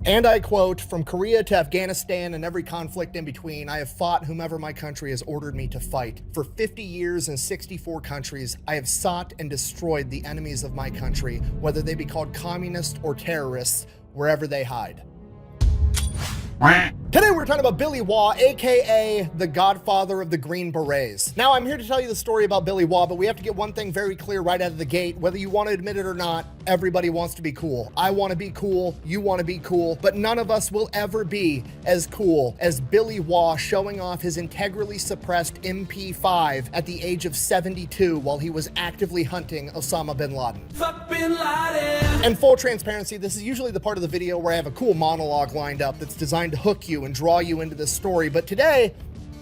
And I quote, "From Korea to Afghanistan and every conflict in between, I have fought whomever my country has ordered me to fight. For 50 years in 64 countries, I have sought and destroyed the enemies of my country, whether they be called communists or terrorists, wherever they hide." Today we're talking about Billy Waugh, aka the Godfather of the Green Berets. Now I'm here to tell you the story about Billy Waugh, but we have to get one thing very clear right out of the gate. Whether you want to admit it or not, everybody wants to be cool. I want to be cool, you want to be cool, but none of us will ever be as cool as Billy Waugh showing off his integrally suppressed MP5 at the age of 72 while he was actively hunting Osama bin Laden. Fuck Bin Laden. And full transparency, this is usually the part of the video where I have a cool monologue lined up that's designed to hook you and draw you into this story, but today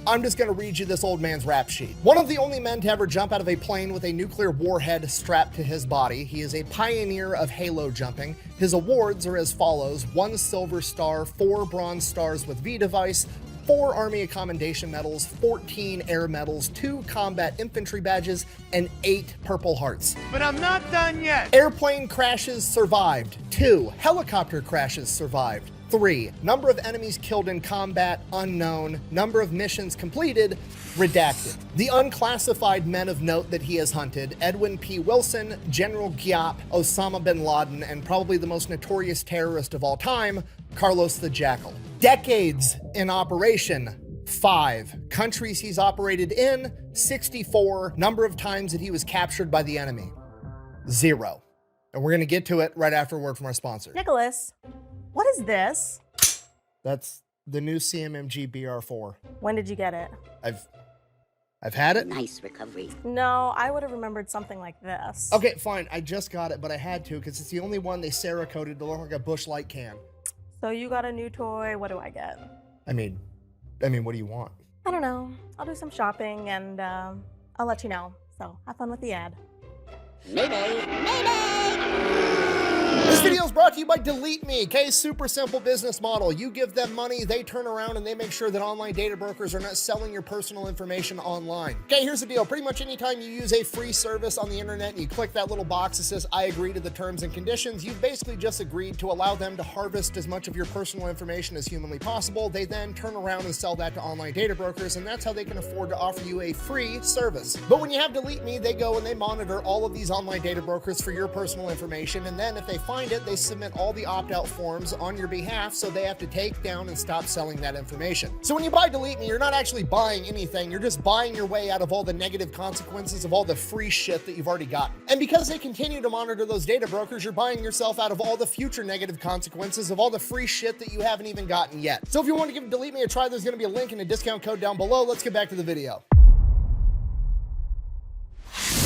I'm just going to read you this old man's rap sheet. One of the only men to ever jump out of a plane with a nuclear warhead strapped to his body. He is a pioneer of halo jumping. His awards are as follows: 1 Silver Star, 4 Bronze Stars with V device, 4 Army Commendation Medals, 14 Air Medals, 2 Combat Infantry Badges, and 8 Purple Hearts. But I'm not done yet. Airplane crashes survived. 2 Helicopter crashes survived. 3 Number of enemies killed in combat unknown. Number of missions completed redacted. The unclassified men of note that he has hunted: Edwin P. Wilson, General Giap, Osama bin Laden, and probably the most notorious terrorist of all time, Carlos the Jackal. Decades in operation: 5. Countries he's operated in: 64. Number of times that he was captured by the enemy: 0. And we're going to get to it right after a word from our sponsor. Nicholas, what is this? That's the new CMMG BR4. When did you get it? I've had it. Nice recovery. No, I would have remembered something like this. Okay, fine. I just got it, but I had to because it's the only one they Cerakoted to look like a Busch Light can. So you got a new toy. What do I get? I mean, what do you want? I don't know. I'll do some shopping and I'll let you know. So have fun with the ad. Mayday! Mayday! This video is brought to you by Delete Me, okay? Super simple business model. You give them money, they turn around and they make sure that online data brokers are not selling your personal information online. Okay, here's the deal. Pretty much anytime you use a free service on the internet and you click that little box that says, "I agree to the terms and conditions," you've basically just agreed to allow them to harvest as much of your personal information as humanly possible. They then turn around and sell that to online data brokers, and that's how they can afford to offer you a free service. But when you have Delete Me, they go and they monitor all of these online data brokers for your personal information, and then if they find it, they submit all the opt-out forms on your behalf, so they have to take down and stop selling that information. So when you buy Delete Me, you're not actually buying anything, you're just buying your way out of all the negative consequences of all the free shit that you've already gotten. And because they continue to monitor those data brokers, you're buying yourself out of all the future negative consequences of all the free shit that you haven't even gotten yet. So if you want to give Delete Me a try, there's going to be a link and a discount code down below. Let's get back to the video.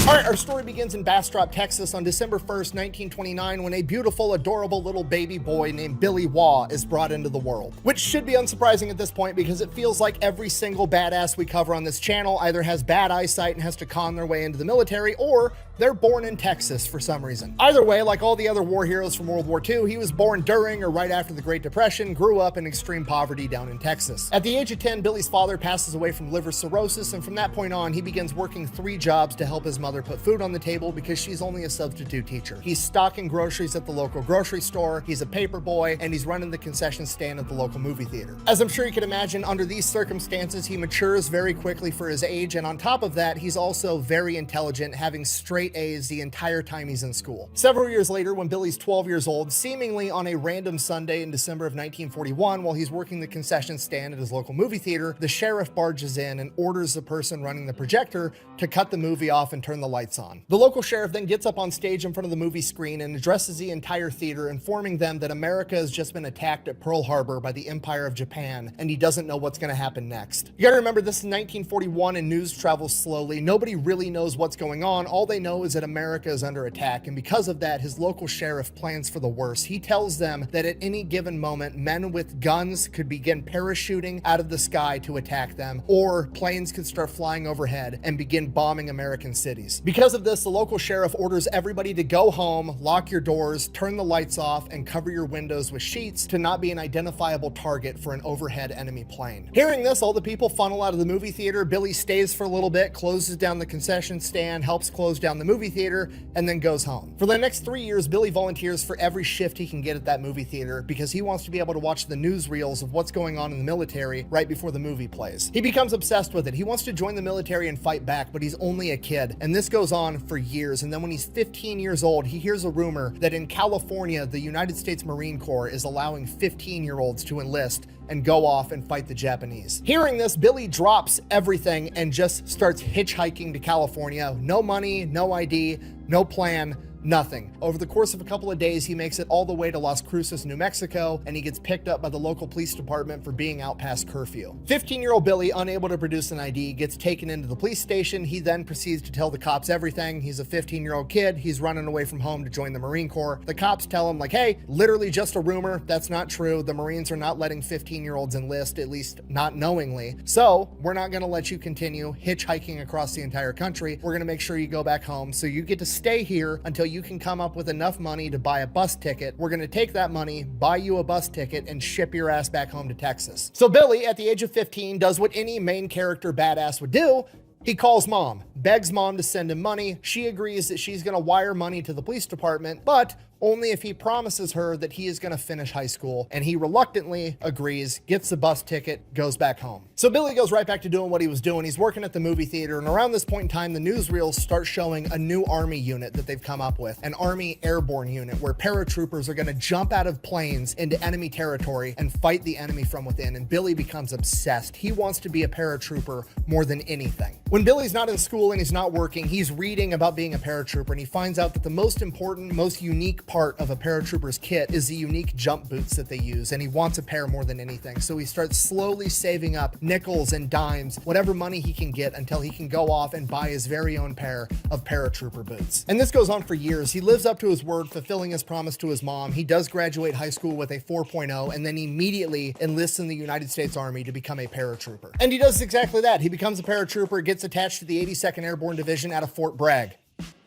All right, our story begins in Bastrop, Texas on December 1st, 1929, when a beautiful, adorable little baby boy named Billy Waugh is brought into the world. Which should be unsurprising at this point because it feels like every single badass we cover on this channel either has bad eyesight and has to con their way into the military, or they're born in Texas for some reason. Either way, like all the other war heroes from World War II, he was born during or right after the Great Depression, grew up in extreme poverty down in Texas. At the age of 10, Billy's father passes away from liver cirrhosis, and from that point on, he begins working 3 jobs to help his mother put food on the table because she's only a substitute teacher. He's stocking groceries at the local grocery store, he's a paper boy, and he's running the concession stand at the local movie theater. As I'm sure you can imagine, under these circumstances, he matures very quickly for his age, and on top of that, he's also very intelligent, having straight A's the entire time he's in school. Several years later, when Billy's 12 years old, seemingly on a random Sunday in December of 1941, while he's working the concession stand at his local movie theater, the sheriff barges in and orders the person running the projector to cut the movie off and turn the lights on. The local sheriff then gets up on stage in front of the movie screen and addresses the entire theater, informing them that America has just been attacked at Pearl Harbor by the Empire of Japan, and he doesn't know what's going to happen next. You gotta remember, this is 1941 and news travels slowly. Nobody really knows what's going on. All they know is that America is under attack, and because of that, his local sheriff plans for the worst. He tells them that at any given moment, men with guns could begin parachuting out of the sky to attack them, or planes could start flying overhead and begin bombing American cities. Because of this, the local sheriff orders everybody to go home, lock your doors, turn the lights off, and cover your windows with sheets to not be an identifiable target for an overhead enemy plane. Hearing this, all the people funnel out of the movie theater. Billy stays for a little bit, closes down the concession stand, helps close down the the movie theater and then goes home. For the next 3 years, Billy volunteers for every shift he can get at that movie theater because he wants to be able to watch the newsreels of what's going on in the military right before the movie plays. He becomes obsessed with it. He wants to join the military and fight back, but he's only a kid. And this goes on for years. And then when he's 15 years old, he hears a rumor that in California, the United States Marine Corps is allowing 15-year-olds to enlist and go off and fight the Japanese. Hearing this, Billy drops everything and just starts hitchhiking to California. No money, no ID, no plan, nothing. Over the course of a couple of days, he makes it all the way to Las Cruces, New Mexico, and he gets picked up by the local police department for being out past curfew. 15-year-old Billy, unable to produce an ID, gets taken into the police station. He then proceeds to tell the cops everything. He's a 15-year-old kid. He's running away from home to join the Marine Corps. The cops tell him, like, hey, literally just a rumor. That's not true. The Marines are not letting 15-year-olds enlist, at least not knowingly. So we're not going to let you continue hitchhiking across the entire country. We're going to make sure you go back home. So you get to stay here until you can come up with enough money to buy a bus ticket. We're going to take that money, buy you a bus ticket, and ship your ass back home to Texas. So Billy, at the age of 15, does what any main character badass would do. He calls mom, begs mom to send him money. She agrees that she's going to wire money to the police department, but only if he promises her that he is going to finish high school, and he reluctantly agrees, gets the bus ticket, goes back home. So Billy goes right back to doing what he was doing. He's working at the movie theater, and around this point in time, the newsreels start showing a new Army unit that they've come up with, an Army airborne unit where paratroopers are going to jump out of planes into enemy territory and fight the enemy from within, and Billy becomes obsessed. He wants to be a paratrooper more than anything. When Billy's not in school and he's not working, he's reading about being a paratrooper, and he finds out that the most important, most unique part of a paratrooper's kit is the unique jump boots that they use, and he wants a pair more than anything. So he starts slowly saving up nickels and dimes, whatever money he can get, until he can go off and buy his very own pair of paratrooper boots. And this goes on for years. He lives up to his word, fulfilling his promise to his mom. He does graduate high school with a 4.0 and then immediately enlists in the United States Army to become a paratrooper. And he does exactly that. He becomes a paratrooper, gets attached to the 82nd Airborne Division out of Fort Bragg.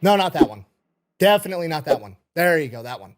No, not that one. Definitely not that one. There you go, that one.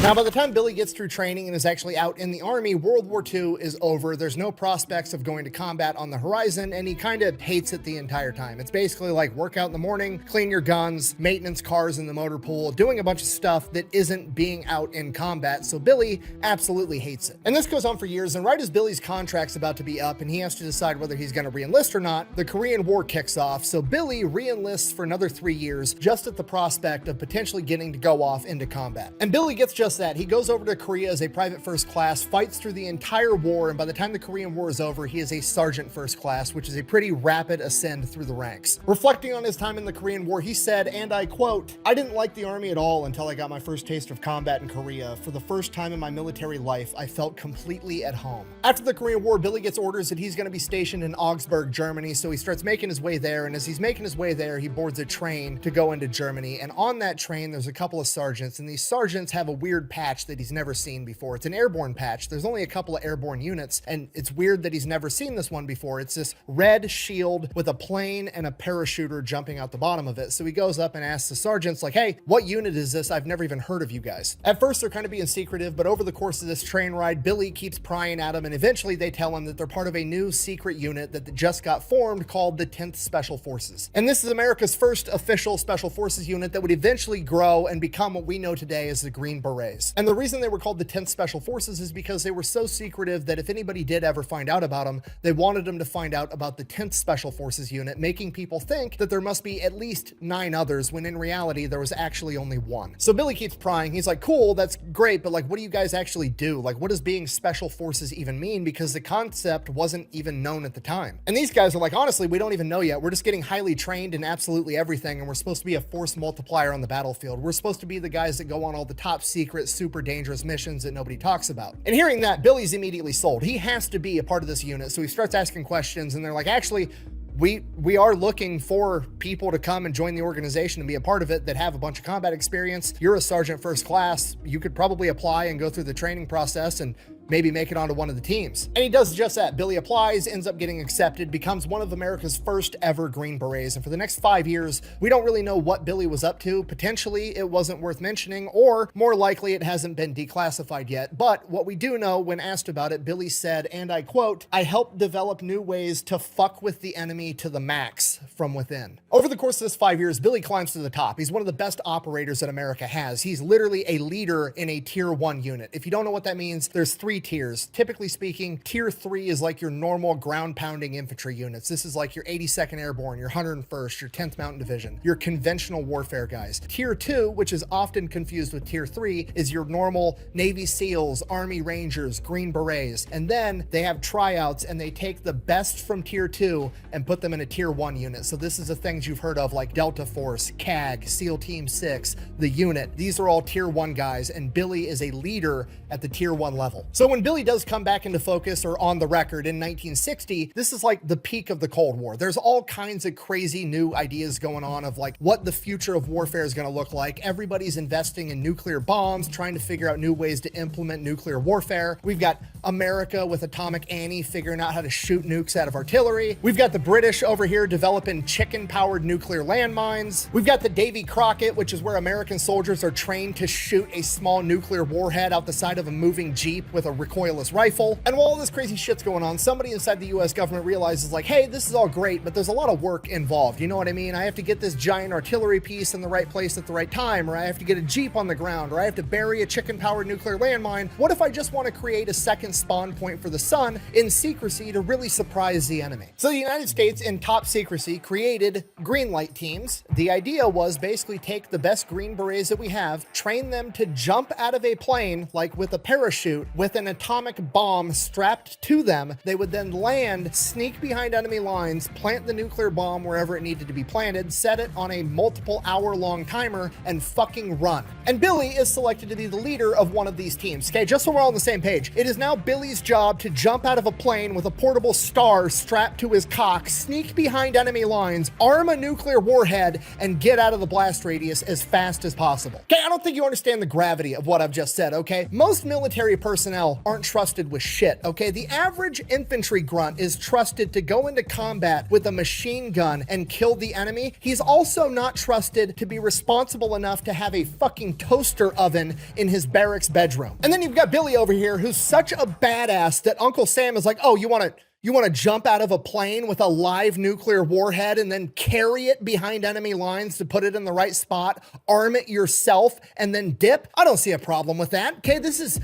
Now, by the time Billy gets through training and is actually out in the Army, World War II is over. There's no prospects of going to combat on the horizon, and he kind of hates it the entire time. It's basically like work out in the morning, clean your guns, maintenance cars in the motor pool, doing a bunch of stuff that isn't being out in combat, so Billy absolutely hates it. And this goes on for years, and right as Billy's contract's about to be up and he has to decide whether he's going to re-enlist or not, the Korean War kicks off, so Billy re-enlists for another 3 years just at the prospect of potentially getting to go off into combat. And Billy gets just that. He goes over to Korea as a private first class, fights through the entire war, and by the time the Korean War is over, he is a sergeant first class, which is a pretty rapid ascend through the ranks. Reflecting on his time in the Korean War, he said, and I quote, "I didn't like the Army at all until I got my first taste of combat in Korea. For the first time in my military life, I felt completely at home." After the Korean War, Billy gets orders that he's going to be stationed in Augsburg, Germany, so he starts making his way there, and as he's making his way there, he boards a train to go into Germany, and on that train, there's a couple of sergeants, and these sergeants have a weird patch that he's never seen before. It's an airborne patch. There's only a couple of airborne units, and it's weird that he's never seen this one before. It's this red shield with a plane and a parachuter jumping out the bottom of it. So he goes up and asks the sergeants, like, hey, what unit is this? I've never even heard of you guys. At first, they're kind of being secretive, but over the course of this train ride, Billy keeps prying at him, and eventually they tell him that they're part of a new secret unit that just got formed called the 10th Special Forces. And this is America's first official Special Forces unit that would eventually grow and become what we know today as the Green Berets. And the reason they were called the 10th Special Forces is because they were so secretive that if anybody did ever find out about them, they wanted them to find out about the 10th Special Forces unit, making people think that there must be at least 9 others, when in reality, there was actually only 1. So Billy keeps prying. He's like, cool, that's great, but like, what do you guys actually do? Like, what does being Special Forces even mean? Because the concept wasn't even known at the time. And these guys are like, honestly, we don't even know yet. We're just getting highly trained in absolutely everything, and we're supposed to be a force multiplier on the battlefield. We're supposed to be the guys that go on all the top secret, super dangerous missions that nobody talks about. And hearing that, Billy's immediately sold. He has to be a part of this unit, so he starts asking questions, and they're like, actually, we are looking for people to come and join the organization and be a part of it that have a bunch of combat experience. You're a sergeant first class. You could probably apply and go through the training process, and maybe make it onto one of the teams. And he does just that. Billy applies, ends up getting accepted, becomes one of America's first ever Green Berets. And for the next 5 years, we don't really know what Billy was up to. Potentially it wasn't worth mentioning, or more likely it hasn't been declassified yet. But what we do know, when asked about it, Billy said, and I quote, "I helped develop new ways to fuck with the enemy to the max from within." Over the course of this 5 years, Billy climbs to the top. He's one of the best operators that America has. He's literally a leader in a tier 1 unit. If you don't know what that means, there's 3 tiers. Typically speaking, tier 3 is like your normal ground pounding infantry units. This is like your 82nd Airborne, your 101st, your 10th Mountain Division, your conventional warfare guys. Tier 2, which is often confused with tier 3, is your normal Navy SEALs, Army Rangers, Green Berets. And then they have tryouts and they take the best from tier 2 and put them in a tier 1 unit. So this is the things you've heard of like Delta Force, CAG, SEAL Team 6, the unit. These are all tier 1 guys, and Billy is a leader at the tier 1 level. So when Billy does come back into focus or on the record in 1960, this is like the peak of the Cold War. There's all kinds of crazy new ideas going on of like what the future of warfare is going to look like. Everybody's investing in nuclear bombs, trying to figure out new ways to implement nuclear warfare. We've got America with Atomic Annie figuring out how to shoot nukes out of artillery. We've got the British over here developing chicken-powered nuclear landmines. We've got the Davy Crockett, which is where American soldiers are trained to shoot a small nuclear warhead out the side of a moving Jeep with a recoilless rifle. And while all this crazy shit's going on, somebody inside the US government realizes like, hey, this is all great, but there's a lot of work involved. You know what I mean? I have to get this giant artillery piece in the right place at the right time, or I have to get a Jeep on the ground, or I have to bury a chicken-powered nuclear landmine. What if I just want to create a second spawn point for the sun in secrecy to really surprise the enemy? So the United States, in top secrecy, created green light teams. The idea was basically take the best Green Berets that we have, train them to jump out of a plane, like with a parachute, with an atomic bomb strapped to them. They would then land, sneak behind enemy lines, plant the nuclear bomb wherever it needed to be planted, set it on a multiple hour-long timer, and fucking run. And Billy is selected to be the leader of one of these teams. Okay, just so we're all on the same page, it is now Billy's job to jump out of a plane with a portable star strapped to his cock, sneak behind enemy lines, arm a nuclear warhead, and get out of the blast radius as fast as possible. Okay, I don't think you understand the gravity of what I've just said, okay? Most military personnel aren't trusted with shit, okay? The average infantry grunt is trusted to go into combat with a machine gun and kill the enemy. He's also not trusted to be responsible enough to have a fucking toaster oven in his barracks bedroom. And then you've got Billy over here, who's such a badass that Uncle Sam is like, oh, you want to jump out of a plane with a live nuclear warhead and then carry it behind enemy lines to put it in the right spot, arm it yourself, and then dip? I don't see a problem with that. Okay, this is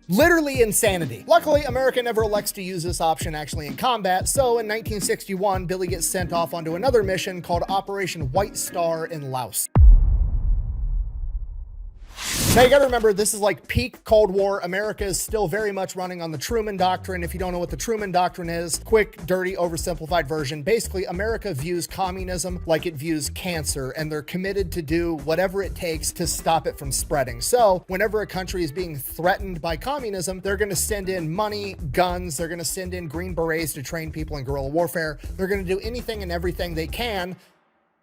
literally insanity. Luckily, America never elects to use this option actually in combat, so in 1961, Billy gets sent off onto another mission called Operation White Star in Laos. Now you gotta remember, this is like peak Cold War. America is still very much running on the Truman Doctrine. If you don't know what the Truman Doctrine is, quick, dirty, oversimplified version. Basically, America views communism like it views cancer, and they're committed to do whatever it takes to stop it from spreading. So whenever a country is being threatened by communism, they're gonna send in money, guns, they're gonna send in Green Berets to train people in guerrilla warfare. They're gonna do anything and everything they can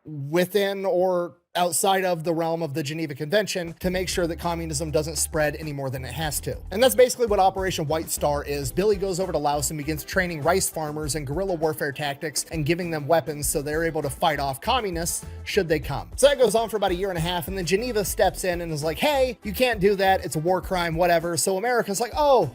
within or outside of the realm of the Geneva Convention to make sure that communism doesn't spread any more than it has to. And that's basically what Operation White Star is. Billy goes over to Laos and begins training rice farmers in guerrilla warfare tactics and giving them weapons so they're able to fight off communists should they come. So that goes on for about a year and a half, and then Geneva steps in and is like, hey, you can't do that. It's a war crime, whatever. So America's like, oh,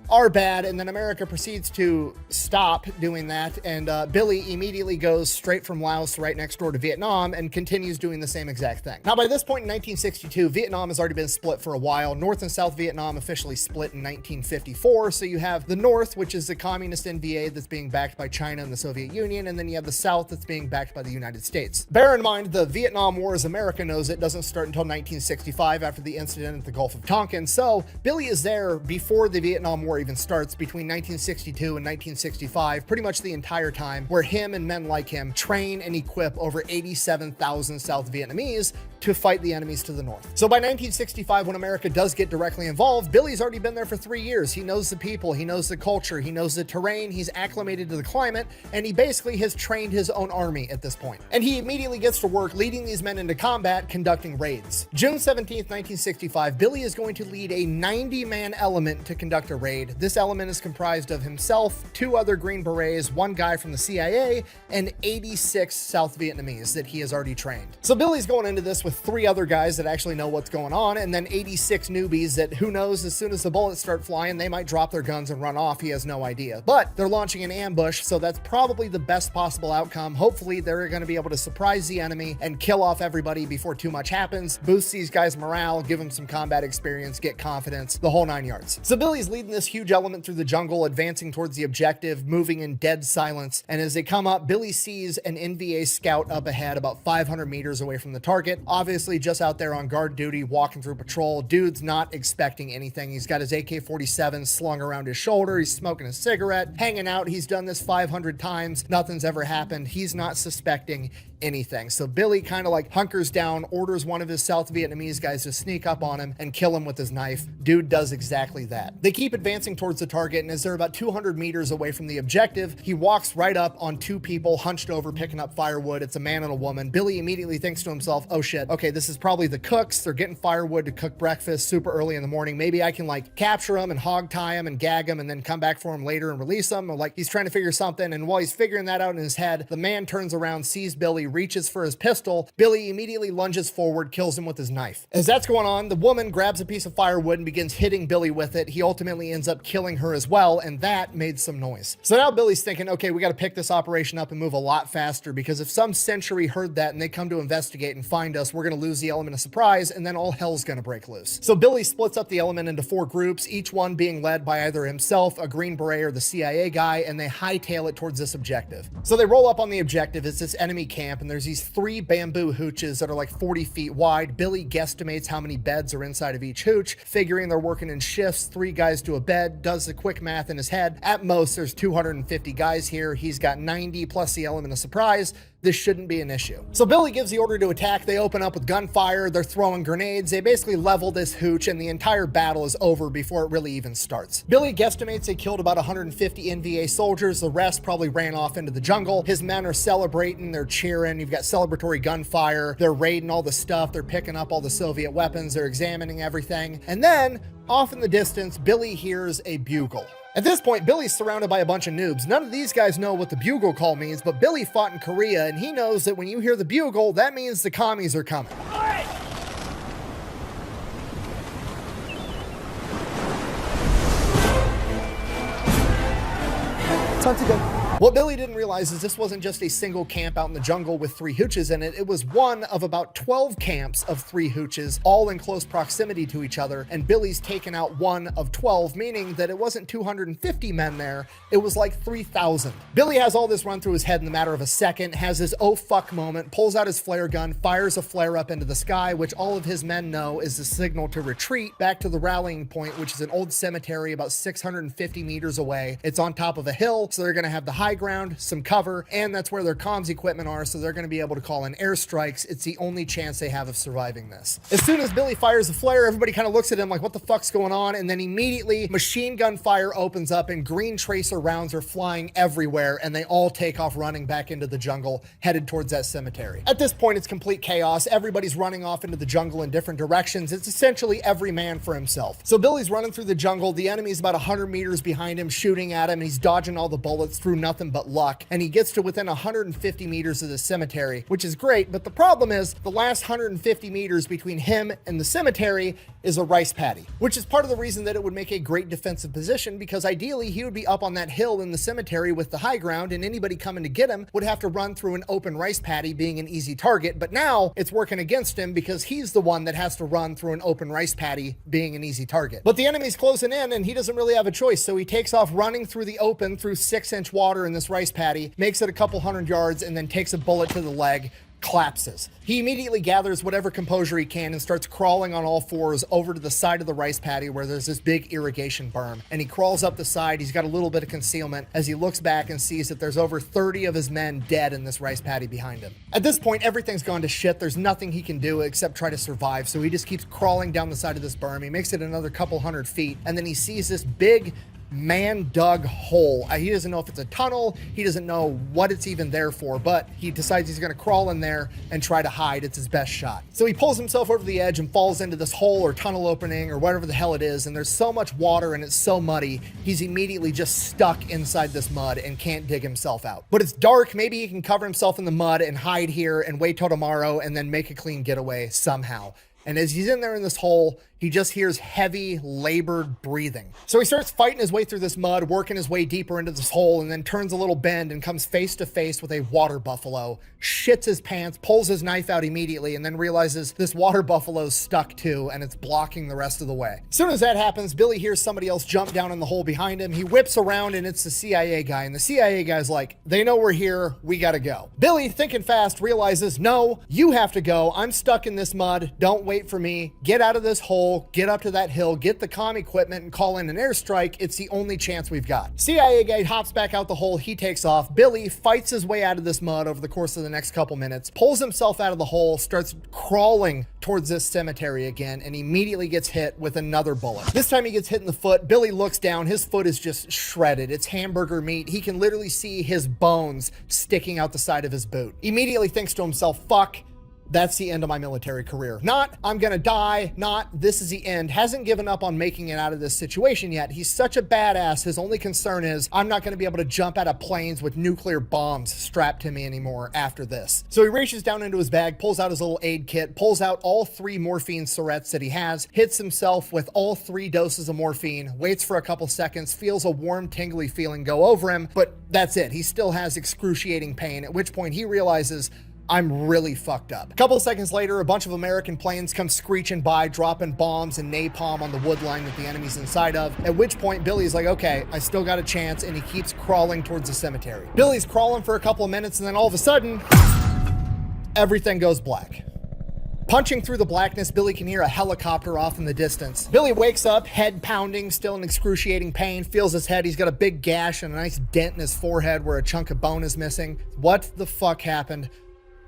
are bad, and then America proceeds to stop doing that, and Billy immediately goes straight from Laos right next door to Vietnam and continues doing the same exact thing. Now, by this point in 1962, Vietnam has already been split for a while. North and South Vietnam officially split in 1954, so you have the North, which is the communist NVA that's being backed by China and the Soviet Union, and then you have the South that's being backed by the United States. Bear in mind, the Vietnam War, as America knows it, doesn't start until 1965 after the incident at the Gulf of Tonkin, so Billy is there before the Vietnam War even starts, between 1962 and 1965, pretty much the entire time, where him and men like him train and equip over 87,000 South Vietnamese to fight the enemies to the north. So by 1965, when America does get directly involved, Billy's already been there for 3 years. He knows the people, he knows the culture, he knows the terrain, he's acclimated to the climate, and he basically has trained his own army at this point. And he immediately gets to work leading these men into combat, conducting raids. June 17th, 1965, Billy is going to lead a 90-man element to conduct a raid. This element is comprised of himself, 2 other Green Berets, 1 guy from the CIA, and 86 South Vietnamese that he has already trained. So Billy's going into this with 3 other guys that actually know what's going on, and then 86 newbies that, who knows, as soon as the bullets start flying, they might drop their guns and run off. He has no idea. But they're launching an ambush, so that's probably the best possible outcome. Hopefully they're going to be able to surprise the enemy and kill off everybody before too much happens, boost these guys' morale, give them some combat experience, get confidence, the whole 9 yards. So Billy's leading this huge element through the jungle, advancing towards the objective, moving in dead silence, and as they come up, Billy sees an NVA scout up ahead about 500 meters away from the target, obviously just out there on guard duty, walking through patrol. Dude's not expecting anything. He's got his AK-47 slung around his shoulder, he's smoking a cigarette, hanging out. He's done this 500 times, nothing's ever happened. He's not suspecting anything. So Billy kind of like hunkers down, orders one of his South Vietnamese guys to sneak up on him and kill him with his knife. Dude does exactly that. They keep advancing towards the target, and as they're about 200 meters away from the objective, he walks right up on 2 people hunched over picking up firewood. It's a man and a woman. Billy immediately thinks to himself, oh shit, okay, this is probably the cooks. They're getting firewood to cook breakfast super early in the morning. Maybe I can like capture them and hog tie them and gag them and then come back for them later and release them. Or like he's trying to figure something, and while he's figuring that out in his head, the man turns around, sees Billy, reaches for his pistol. Billy immediately lunges forward, kills him with his knife. As that's going on, the woman grabs a piece of firewood and begins hitting Billy with it. He ultimately ends up killing her as well, and that made some noise. So now Billy's thinking, okay, we got to pick this operation up and move a lot faster, because if some sentry heard that and they come to investigate and find us, we're going to lose the element of surprise, and then all hell's going to break loose. So Billy splits up the element into 4 groups, each one being led by either himself, a Green Beret, or the CIA guy, and they hightail it towards this objective. So they roll up on the objective. It's this enemy camp, and there's these 3 bamboo hooches that are like 40 feet wide. Billy guesstimates how many beds are inside of each hooch, figuring they're working in shifts, 3 guys to a bed, does the quick math in his head. At most, there's 250 guys here. He's got 90 plus the element of surprise. This shouldn't be an issue. So Billy gives the order to attack. They open up with gunfire. They're throwing grenades. They basically level this hooch, and the entire battle is over before it really even starts. Billy guesstimates they killed about 150 NVA soldiers. The rest probably ran off into the jungle. His men are celebrating. They're cheering. You've got celebratory gunfire. They're raiding all the stuff. They're picking up all the Soviet weapons. They're examining everything. And then, off in the distance, Billy hears a bugle. At this point, Billy's surrounded by a bunch of noobs. None of these guys know what the bugle call means, but Billy fought in Korea, and he knows that when you hear the bugle, that means the commies are coming. Time to go. What Billy didn't realize is this wasn't just a single camp out in the jungle with 3 hooches in it. It was one of about 12 camps of 3 hooches, all in close proximity to each other, and Billy's taken out 1 of 12, meaning that it wasn't 250 men there, it was like 3,000. Billy has all this run through his head in the matter of a second, has his oh fuck moment, pulls out his flare gun, fires a flare up into the sky, which all of his men know is the signal to retreat back to the rallying point, which is an old cemetery about 650 meters away. It's on top of a hill, so they're going to have the high ground, some cover, and that's where their comms equipment are, so they're going to be able to call in airstrikes. It's the only chance they have of surviving this. As soon as Billy fires a flare, everybody kind of looks at him like, what the fuck's going on? And then immediately machine gun fire opens up and green tracer rounds are flying everywhere, and they all take off running back into the jungle, headed towards that cemetery. At this point, it's complete chaos. Everybody's running off into the jungle in different directions. It's essentially every man for himself. So Billy's running through the jungle. The enemy's about 100 meters behind him, shooting at him, and he's dodging all the bullets through nothing but luck, and he gets to within 150 meters of the cemetery, which is great, but the problem is the last 150 meters between him and the cemetery is a rice paddy, which is part of the reason that it would make a great defensive position, because ideally he would be up on that hill in the cemetery with the high ground, and anybody coming to get him would have to run through an open rice paddy, being an easy target. But now it's working against him because he's the one that has to run through an open rice paddy, being an easy target. But the enemy's closing in, and he doesn't really have a choice, so he takes off running through the open through 6-inch water in this rice paddy, makes it a couple hundred yards, and then takes a bullet to the leg, collapses. He immediately gathers whatever composure he can and starts crawling on all fours over to the side of the rice paddy where there's this big irrigation berm. And he crawls up the side. He's got a little bit of concealment as he looks back and sees that there's over 30 of his men dead in this rice paddy behind him. At this point, everything's gone to shit. There's nothing he can do except try to survive. So he just keeps crawling down the side of this berm. He makes it another couple hundred feet, and then he sees this big man-dug hole. He doesn't know if it's a tunnel. He doesn't know what it's even there for, but he decides he's going to crawl in there and try to hide. It's his best shot. So he pulls himself over the edge and falls into this hole or tunnel opening or whatever the hell it is, and there's so much water and it's so muddy, he's immediately just stuck inside this mud and can't dig himself out. But it's dark. Maybe he can cover himself in the mud and hide here and wait till tomorrow and then make a clean getaway somehow. And as he's in there in this hole, he just hears heavy, labored breathing. So he starts fighting his way through this mud, working his way deeper into this hole, and then turns a little bend and comes face to face with a water buffalo, shits his pants, pulls his knife out immediately, and then realizes this water buffalo's stuck too, and it's blocking the rest of the way. As soon as that happens, Billy hears somebody else jump down in the hole behind him. He whips around, and it's the CIA guy, and the CIA guy's like, they know we're here, we gotta go. Billy, thinking fast, realizes, no, you have to go. I'm stuck in this mud. Don't wait for me. Get out of this hole. Get up to that hill, get the comm equipment, and call in an airstrike. It's the only chance we've got. CIA guy hops back out the hole. He takes off. Billy fights his way out of this mud over the course of the next couple minutes, pulls himself out of the hole, starts crawling towards this cemetery again, and immediately gets hit with another bullet. This time he gets hit in the foot. Billy looks down. His foot is just shredded. It's hamburger meat. He can literally see his bones sticking out the side of his boot. Immediately thinks to himself, fuck, that's the end of my military career. Not, I'm gonna die, not, this is the end. Hasn't given up on making it out of this situation yet. He's such a badass. His only concern is, I'm not gonna be able to jump out of planes with nuclear bombs strapped to me anymore after this. So he reaches down into his bag, pulls out his little aid kit, pulls out all 3 morphine syrettes that he has, hits himself with all 3 doses of morphine, waits for a couple seconds, feels a warm, tingly feeling go over him, but that's it. He still has excruciating pain, at which point he realizes, I'm really fucked up. A couple of seconds later, a bunch of American planes come screeching by, dropping bombs and napalm on the wood line that the enemy's inside of, at which point Billy's like, okay, I still got a chance, and he keeps crawling towards the cemetery. Billy's crawling for a couple of minutes, and then all of a sudden, everything goes black. Punching through the blackness, Billy can hear a helicopter off in the distance. Billy wakes up, head pounding, still in excruciating pain, feels his head. He's got a big gash and a nice dent in his forehead where a chunk of bone is missing. What the fuck happened?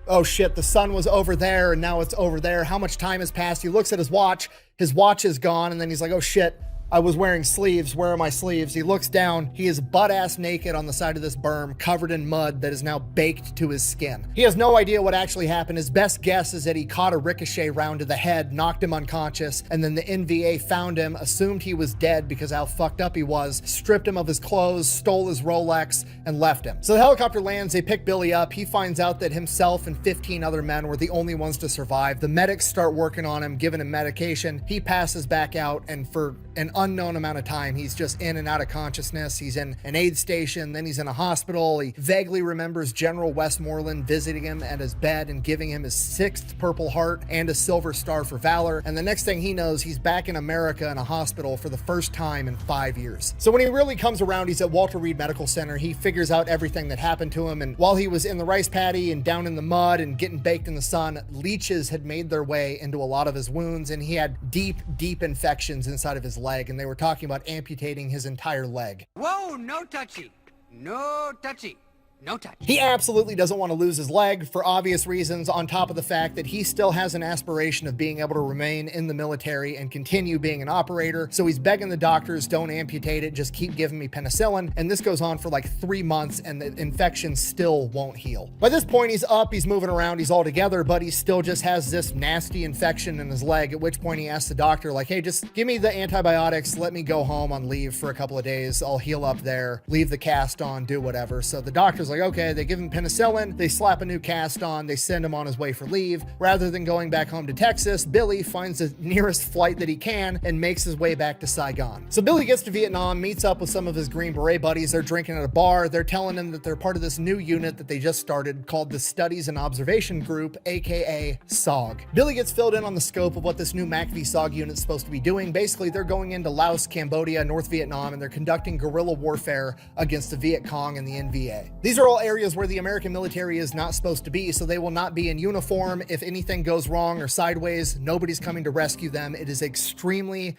Oh shit, the sun was over there and now it's over there. How much time has passed? He looks at his watch is gone, and then he's like, oh shit, I was wearing sleeves. Where are my sleeves? He looks down. He is butt-ass naked on the side of this berm, covered in mud that is now baked to his skin. He has no idea what actually happened. His best guess is that he caught a ricochet round to the head, knocked him unconscious, and then the NVA found him, assumed he was dead because how fucked up he was, stripped him of his clothes, stole his Rolex, and left him. So the helicopter lands, they pick Billy up. He finds out that himself and 15 other men were the only ones to survive. The medics start working on him, giving him medication. He passes back out, and for an unknown amount of time, he's just in and out of consciousness. He's in an aid station, then he's in a hospital. He vaguely remembers General Westmoreland visiting him at his bed and giving him his 6th Purple Heart and a Silver Star for Valor. And the next thing he knows, he's back in America in a hospital for the first time in 5 years. So when he really comes around, he's at Walter Reed Medical Center. He figures out everything that happened to him. And while he was in the rice paddy and down in the mud and getting baked in the sun, leeches had made their way into a lot of his wounds, and he had deep, deep infections inside of his leg. And they were talking about amputating his entire leg. Whoa, no touchy. No touchy. No touch. He absolutely doesn't want to lose his leg for obvious reasons, on top of the fact that he still has an aspiration of being able to remain in the military and continue being an operator. So he's begging the doctors, don't amputate it, just keep giving me penicillin. And this goes on for like 3 months and the infection still won't heal. By this point, he's up, he's moving around, he's all together, but he still just has this nasty infection in his leg, at which point he asks the doctor, like, hey, just give me the antibiotics, let me go home on leave for a couple of days, I'll heal up there, leave the cast on, do whatever. So the doctor's like, okay, they give him penicillin, they slap a new cast on, they send him on his way for leave. Rather than going back home to Texas, Billy finds the nearest flight that he can and makes his way back to Saigon. So Billy gets to Vietnam, meets up with some of his Green Beret buddies. They're drinking at a bar. They're telling him that they're part of this new unit that they just started called the Studies and Observation Group, aka SOG. Billy gets filled in on the scope of what this new MACV SOG unit's supposed to be doing. Basically, they're going into Laos, Cambodia, North Vietnam, and they're conducting guerrilla warfare against the Viet Cong and the NVA. These These are all areas where the American military is not supposed to be, so they will not be in uniform. If anything goes wrong or sideways, nobody's coming to rescue them. It is extremely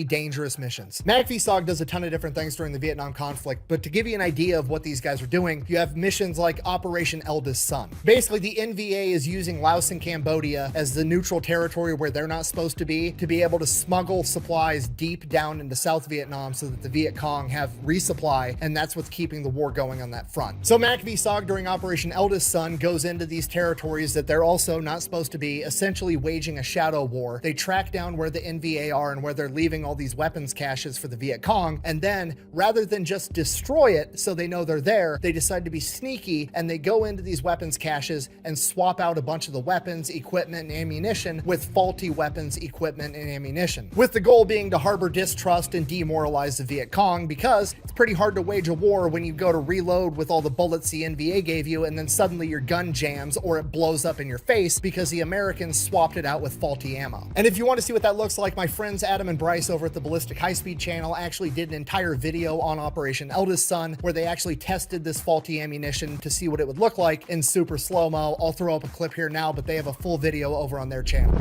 dangerous missions. MACV-SOG does a ton of different things during the Vietnam conflict, but to give you an idea of what these guys are doing, you have missions like Operation Eldest Son. Basically, the NVA is using Laos and Cambodia as the neutral territory where they're not supposed to be able to smuggle supplies deep down into South Vietnam so that the Viet Cong have resupply, and that's what's keeping the war going on that front. So MACV-SOG during Operation Eldest Son goes into these territories that they're also not supposed to be, essentially waging a shadow war. They track down where the NVA are and where they're leaving all these weapons caches for the Viet Cong, and then rather than just destroy it so they know they're there, they decide to be sneaky and they go into these weapons caches and swap out a bunch of the weapons, equipment, and ammunition with faulty weapons, equipment, and ammunition, with the goal being to harbor distrust and demoralize the Viet Cong, because it's pretty hard to wage a war when you go to reload with all the bullets the NVA gave you and then suddenly your gun jams or it blows up in your face because the Americans swapped it out with faulty ammo. And if you want to see what that looks like, my friends Adam and Bryce over at the Ballistic High Speed channel actually did an entire video on Operation Eldest Son where they actually tested this faulty ammunition to see what it would look like in super slow-mo. I'll throw up a clip here now, but they have a full video over on their channel.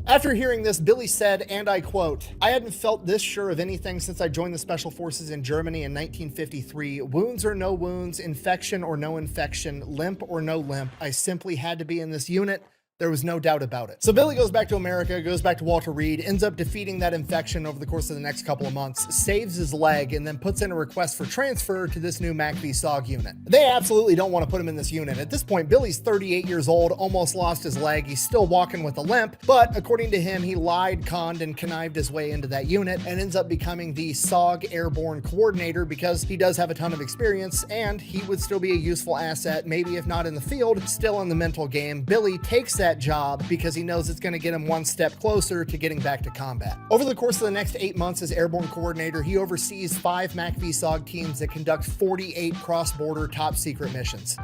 After hearing this, Billy said, and I quote, "I hadn't felt this sure of anything since I joined the Special Forces in Germany in 1953. Wounds or no wounds, infection or no infection, limp or no limp, I simply had to be in this unit. There was no doubt about it." So Billy goes back to America, goes back to Walter Reed, ends up defeating that infection over the course of the next couple of months, saves his leg, and then puts in a request for transfer to this new MACV-SOG unit. They absolutely don't want to put him in this unit. At this point, Billy's 38 years old, almost lost his leg. He's still walking with a limp, but according to him, he lied, conned, and connived his way into that unit and ends up becoming the SOG Airborne Coordinator because he does have a ton of experience and he would still be a useful asset, maybe if not in the field, still in the mental game. Billy takes that job because he knows it's going to get him one step closer to getting back to combat. Over the course of the next 8 months as Airborne Coordinator, he oversees 5 MACV-SOG teams that conduct 48 cross-border top secret missions.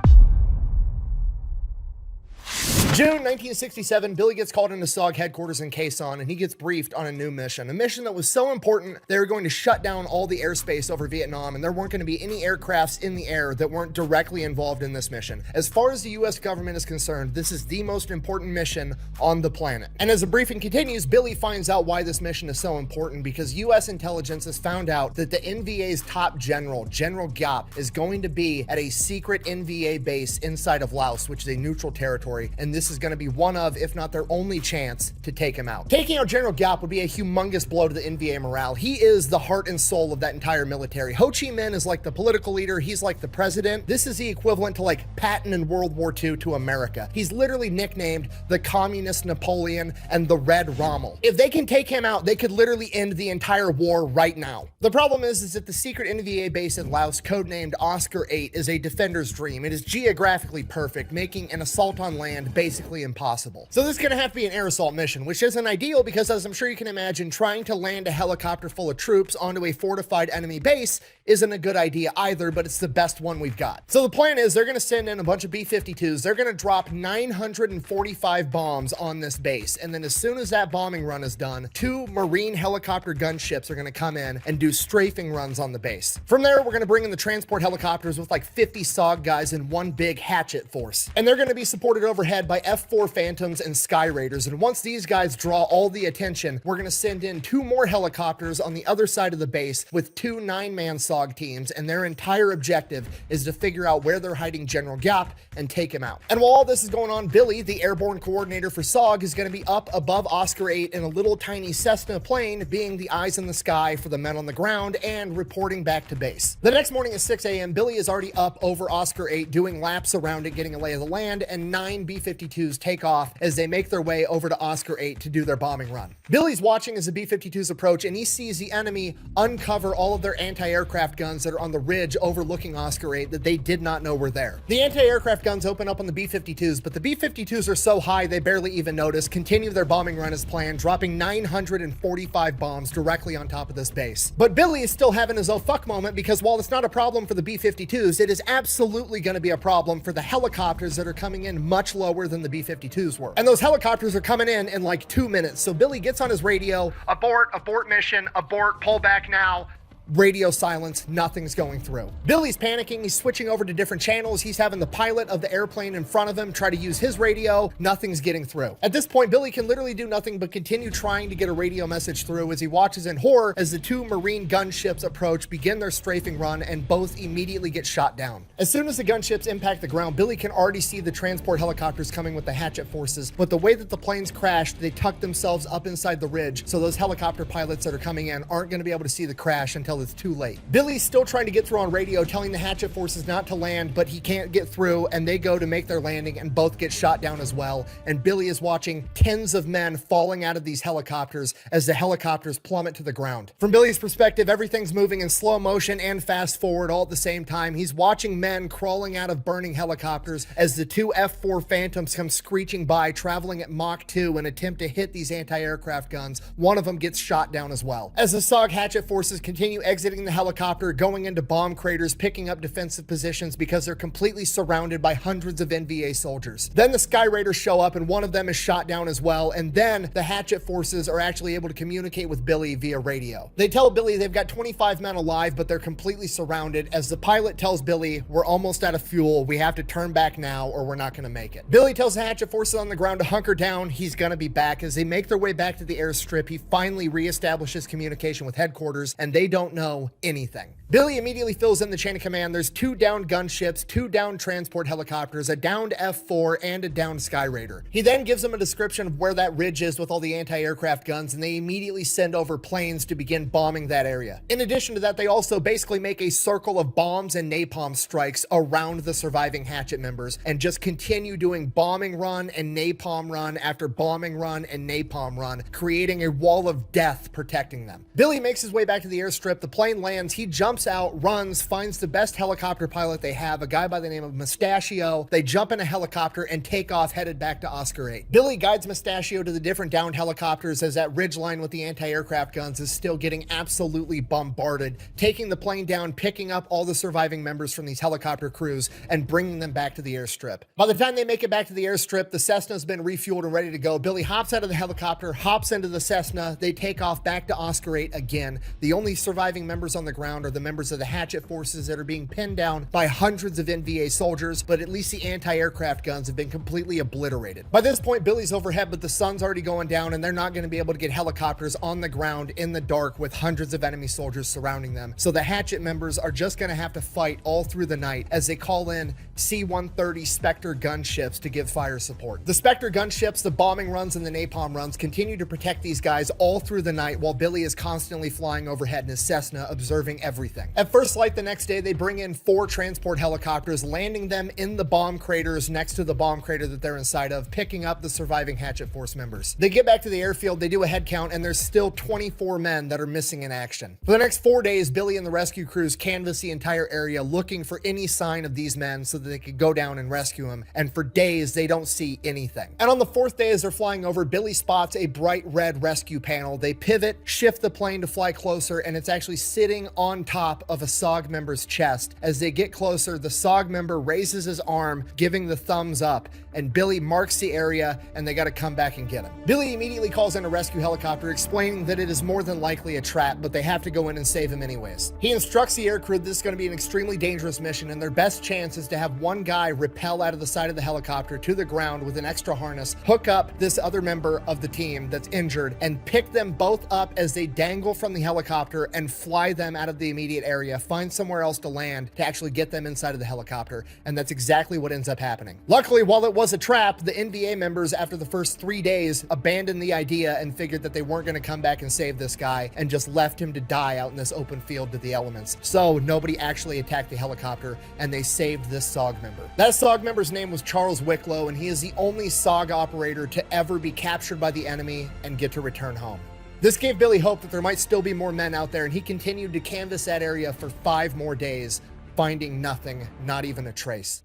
June 1967, Billy gets called into SOG headquarters in Khe Sanh and he gets briefed on a new mission. A mission that was so important, they were going to shut down all the airspace over Vietnam and there weren't going to be any aircrafts in the air that weren't directly involved in this mission. As far as the US government is concerned, this is the most important mission on the planet. And as the briefing continues, Billy finds out why this mission is so important because US intelligence has found out that the NVA's top general, General Giap, is going to be at a secret NVA base inside of Laos, which is a neutral territory, and this is going to be one of, if not their only chance to take him out. Taking out General Giap would be a humongous blow to the NVA morale. He is the heart and soul of that entire military. Ho Chi Minh is like the political leader. He's like the president. This is the equivalent to like Patton in World War II to America. He's literally nicknamed the Communist Napoleon and the Red Rommel. If they can take him out, they could literally end the entire war right now. The problem is that the secret NVA base in Laos, codenamed Oscar 8, is a defender's dream. It is geographically perfect, making an assault on land basically impossible. So this is gonna have to be an air assault mission, which isn't ideal because, as I'm sure you can imagine, trying to land a helicopter full of troops onto a fortified enemy base isn't a good idea either, but it's the best one we've got. So the plan is they're gonna send in a bunch of B-52s. They're gonna drop 945 bombs on this base. And then as soon as that bombing run is done, 2 Marine helicopter gunships are gonna come in and do strafing runs on the base. From there, we're gonna bring in the transport helicopters with like 50 SOG guys in one big hatchet force. And they're gonna be supported overhead by F-4 Phantoms and Sky Raiders. And once these guys draw all the attention, we're gonna send in 2 more helicopters on the other side of the base with 2 9-man SOG teams. And their entire objective is to figure out where they're hiding General Giap and take him out. And while all this is going on, Billy, the airborne coordinator for SOG, is gonna be up above Oscar 8 in a little tiny Cessna plane, being the eyes in the sky for the men on the ground and reporting back to base. The next morning at 6 a.m., Billy is already up over Oscar 8 doing laps around it, getting a lay of the land, and 9 B-52s take off as they make their way over to Oscar 8 to do their bombing run. Billy's watching as the B-52s approach, and he sees the enemy uncover all of their anti-aircraft guns that are on the ridge overlooking Oscar 8 that they did not know were there. The anti-aircraft guns open up on the B-52s, but the B-52s are so high they barely even notice, continue their bombing run as planned, dropping 945 bombs directly on top of this base. But Billy is still having his oh fuck moment, because while it's not a problem for the B-52s, it is absolutely going to be a problem for the helicopters that are coming in much lower than the B-52s were. And those helicopters are coming in like 2 minutes. So Billy gets on his radio, abort mission, abort, pull back now. Radio silence, nothing's going through. Billy's panicking, he's switching over to different channels, he's having the pilot of the airplane in front of him try to use his radio, nothing's getting through. At this point, Billy can literally do nothing but continue trying to get a radio message through as he watches in horror as the two Marine gunships approach, begin their strafing run, and both immediately get shot down. As soon as the gunships impact the ground, Billy can already see the transport helicopters coming with the hatchet forces, but the way that the planes crashed, they tucked themselves up inside the ridge, so those helicopter pilots that are coming in aren't going to be able to see the crash until it's too late. Billy's still trying to get through on radio, telling the hatchet forces not to land, but he can't get through, and they go to make their landing and both get shot down as well. And Billy is watching tens of men falling out of these helicopters as the helicopters plummet to the ground. From Billy's perspective, everything's moving in slow motion and fast forward all at the same time. He's watching men crawling out of burning helicopters as the two F-4 Phantoms come screeching by, traveling at Mach 2 and attempt to hit these anti-aircraft guns. One of them gets shot down as well. As the SOG hatchet forces continue exiting the helicopter, going into bomb craters, picking up defensive positions because they're completely surrounded by hundreds of NVA soldiers. Then the Sky Raiders show up and one of them is shot down as well, and then the hatchet forces are actually able to communicate with Billy via radio. They tell Billy they've got 25 men alive, but they're completely surrounded as the pilot tells Billy, we're almost out of fuel, we have to turn back now or we're not going to make it. Billy tells the hatchet forces on the ground to hunker down, he's going to be back. As they make their way back to the airstrip, he finally reestablishes communication with headquarters and they don't know anything. Billy immediately fills in the chain of command. There's 2 downed gunships, 2 downed transport helicopters, a downed F-4, and a downed Sky Raider. He then gives them a description of where that ridge is with all the anti-aircraft guns, and they immediately send over planes to begin bombing that area. In addition to that, they also basically make a circle of bombs and napalm strikes around the surviving hatchet members and just continue doing bombing run and napalm run after bombing run and napalm run, creating a wall of death protecting them. Billy makes his way back to the airstrip. The plane lands. He jumps out, runs, finds the best helicopter pilot they have, a guy by the name of Mustachio. They jump in a helicopter and take off, headed back to Oscar 8. Billy guides Mustachio to the different downed helicopters as that ridge line with the anti-aircraft guns is still getting absolutely bombarded, taking the plane down, picking up all the surviving members from these helicopter crews and bringing them back to the airstrip. By the time they make it back to the airstrip, the Cessna's been refueled and ready to go. Billy hops out of the helicopter, hops into the Cessna. They take off back to Oscar 8 again. The only surviving members on the ground are the members of the hatchet forces that are being pinned down by hundreds of NVA soldiers, but at least the anti-aircraft guns have been completely obliterated. By this point, Billy's overhead, but the sun's already going down and they're not going to be able to get helicopters on the ground in the dark with hundreds of enemy soldiers surrounding them. So the hatchet members are just going to have to fight all through the night as they call in C-130 Spectre gunships to give fire support. The Spectre gunships, the bombing runs and the napalm runs continue to protect these guys all through the night while Billy is constantly flying overhead in his Cessna, observing everything. At first light the next day, they bring in 4 transport helicopters, landing them in the bomb craters next to the bomb crater that they're inside of, picking up the surviving hatchet force members. They get back to the airfield, they do a head count, and there's still 24 men that are missing in action. For the next 4 days, Billy and the rescue crews canvass the entire area looking for any sign of these men so that they could go down and rescue them, and for days they don't see anything. And on the 4th day, as they're flying over, Billy spots a bright red rescue panel. They pivot, shift the plane to fly closer, and it's actually sitting on top of a SOG member's chest. As they get closer, the SOG member raises his arm, giving the thumbs up, and Billy marks the area and they got to come back and get him. Billy immediately calls in a rescue helicopter, explaining that it is more than likely a trap, but they have to go in and save him anyways. He instructs the aircrew this is going to be an extremely dangerous mission and their best chance is to have one guy rappel out of the side of the helicopter to the ground with an extra harness, hook up this other member of the team that's injured, and pick them both up as they dangle from the helicopter and fly them out of the immediate area, find somewhere else to land to actually get them inside of the helicopter, and that's exactly what ends up happening. Luckily, while it was a trap, the NVA members after the first 3 days abandoned the idea and figured that they weren't going to come back and save this guy and just left him to die out in this open field to the elements. So nobody actually attacked the helicopter and they saved this SOG member. That SOG member's name was Charles Wicklow, and he is the only SOG operator to ever be captured by the enemy and get to return home. This gave Billy hope that there might still be more men out there, and he continued to canvass that area for 5 more days, finding nothing, not even a trace.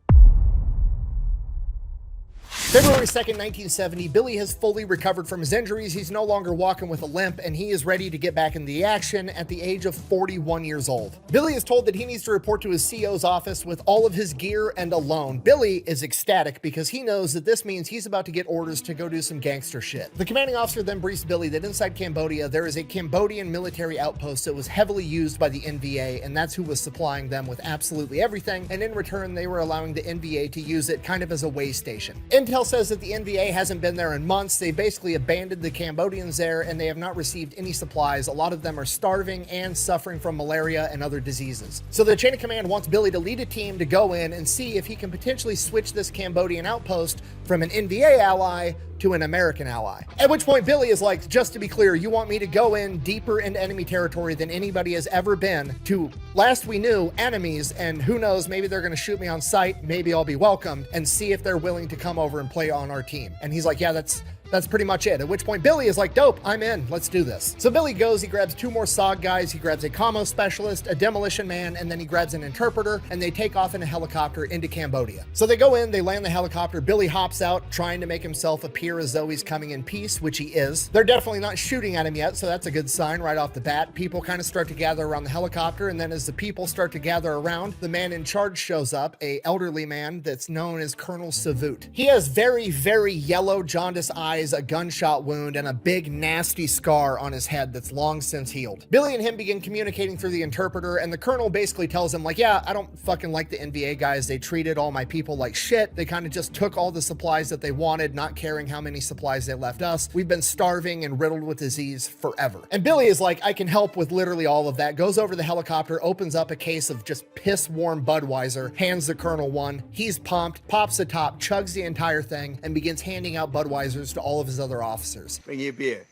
February 2nd, 1970, Billy has fully recovered from his injuries. He's no longer walking with a limp, and he is ready to get back into the action at the age of 41 years old. Billy is told that he needs to report to his CO's office with all of his gear and alone. Billy is ecstatic because he knows that this means he's about to get orders to go do some gangster shit. The commanding officer then briefs Billy that inside Cambodia, there is a Cambodian military outpost that was heavily used by the NVA, and that's who was supplying them with absolutely everything, and in return, they were allowing the NVA to use it kind of as a way station. Intel says that the NVA hasn't been there in months. They basically abandoned the Cambodians there, and they have not received any supplies. A lot of them are starving and suffering from malaria and other diseases. So the chain of command wants Billy to lead a team to go in and see if he can potentially switch this Cambodian outpost from an NVA ally to an American ally. At which point Billy is like, just to be clear, you want me to go in deeper into enemy territory than anybody has ever been to, last we knew, enemies, and who knows, maybe they're gonna shoot me on sight, maybe I'll be welcomed, and see if they're willing to come over and play on our team. And he's like, yeah, that's pretty much it. At which point Billy is like, dope, I'm in, let's do this. So Billy goes, he grabs 2 more SOG guys, he grabs a commo specialist, a demolition man, and then he grabs an interpreter, and they take off in a helicopter into Cambodia. So they go in, they land the helicopter, Billy hops out, trying to make himself appear as though he's coming in peace, which he is. They're definitely not shooting at him yet, so that's a good sign right off the bat. People kind of start to gather around the helicopter, and then as the people start to gather around, the man in charge shows up, a elderly man that's known as Colonel Savut. He has very, very yellow jaundice eyes, a gunshot wound, and a big nasty scar on his head that's long since healed. Billy and him begin communicating through the interpreter, and the colonel basically tells him like, yeah, I don't fucking like the NVA guys. They treated all my people like shit. They kind of just took all the supplies that they wanted, not caring how many supplies they left us. We've been starving and riddled with disease forever. And Billy is like, I can help with literally all of that. Goes over to the helicopter, opens up a case of just piss warm Budweiser, hands the colonel one. He's pumped, pops the top, chugs the entire thing, and begins handing out Budweisers to all of his other officers. Bring you a beer.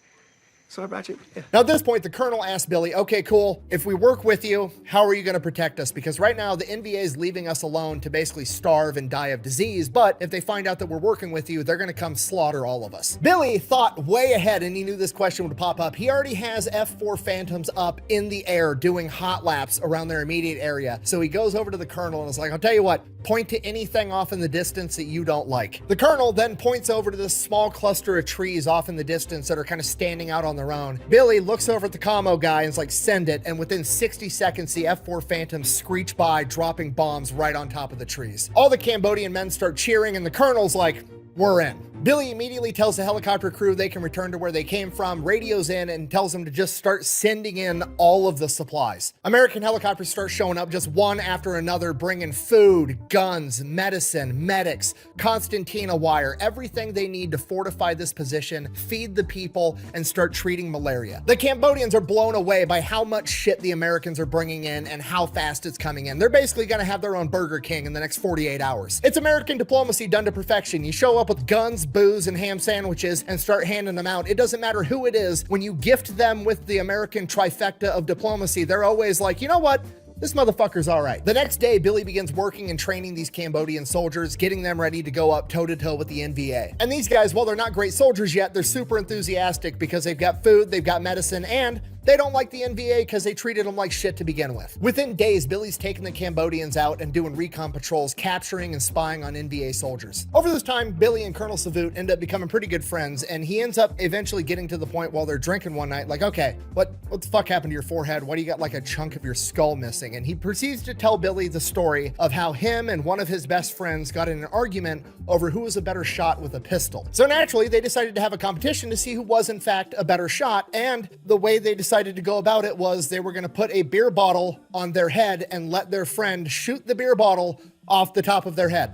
Sorry about you. Yeah. Now at this point, the colonel asks Billy, okay, cool. If we work with you, how are you going to protect us? Because right now the NVA is leaving us alone to basically starve and die of disease. But if they find out that we're working with you, they're going to come slaughter all of us. Billy thought way ahead and he knew this question would pop up. He already has F-4 Phantoms up in the air doing hot laps around their immediate area. So he goes over to the colonel and is like, I'll tell you what, point to anything off in the distance that you don't like. The colonel then points over to this small cluster of trees off in the distance that are kind of standing out on their own. Billy looks over at the commo guy and is like, send it. And within 60 seconds, the F-4 Phantoms screech by, dropping bombs right on top of the trees. All the Cambodian men start cheering and the colonel's like, we're in. Billy immediately tells the helicopter crew they can return to where they came from, radios in, and tells them to just start sending in all of the supplies. American helicopters start showing up just one after another, bringing food, guns, medicine, medics, concertina wire, everything they need to fortify this position, feed the people, and start treating malaria. The Cambodians are blown away by how much shit the Americans are bringing in and how fast it's coming in. They're basically gonna have their own Burger King in the next 48 hours. It's American diplomacy done to perfection. You show up with guns, booze, and ham sandwiches and start handing them out. It doesn't matter who it is. When you gift them with the American trifecta of diplomacy, they're always like, you know what? This motherfucker's all right. The next day, Billy begins working and training these Cambodian soldiers, getting them ready to go up toe-to-toe with the NVA. And these guys, while they're not great soldiers yet, they're super enthusiastic because they've got food, they've got medicine, and they don't like the NVA because they treated them like shit to begin with. Within days, Billy's taking the Cambodians out and doing recon patrols, capturing and spying on NVA soldiers. Over this time, Billy and Colonel Savut end up becoming pretty good friends, and he ends up eventually getting to the point while they're drinking one night, like, okay, what the fuck happened to your forehead? Why do you got like a chunk of your skull missing? And he proceeds to tell Billy the story of how him and one of his best friends got in an argument over who was a better shot with a pistol. So naturally, they decided to have a competition to see who was in fact a better shot, and the way they decided to go about it was they were going to put a beer bottle on their head and let their friend shoot the beer bottle off the top of their head.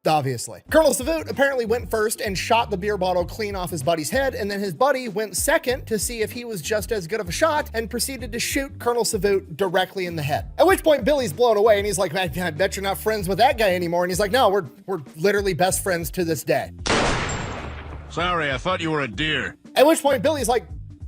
Obviously. Colonel Savut apparently went first and shot the beer bottle clean off his buddy's head, and then his buddy went second to see if he was just as good of a shot and proceeded to shoot Colonel Savut directly in the head. At which point Billy's blown away and he's like, man, I bet you're not friends with that guy anymore. And he's like, no, we're literally best friends to this day. Sorry, I thought you were a deer. At which point Billy's like,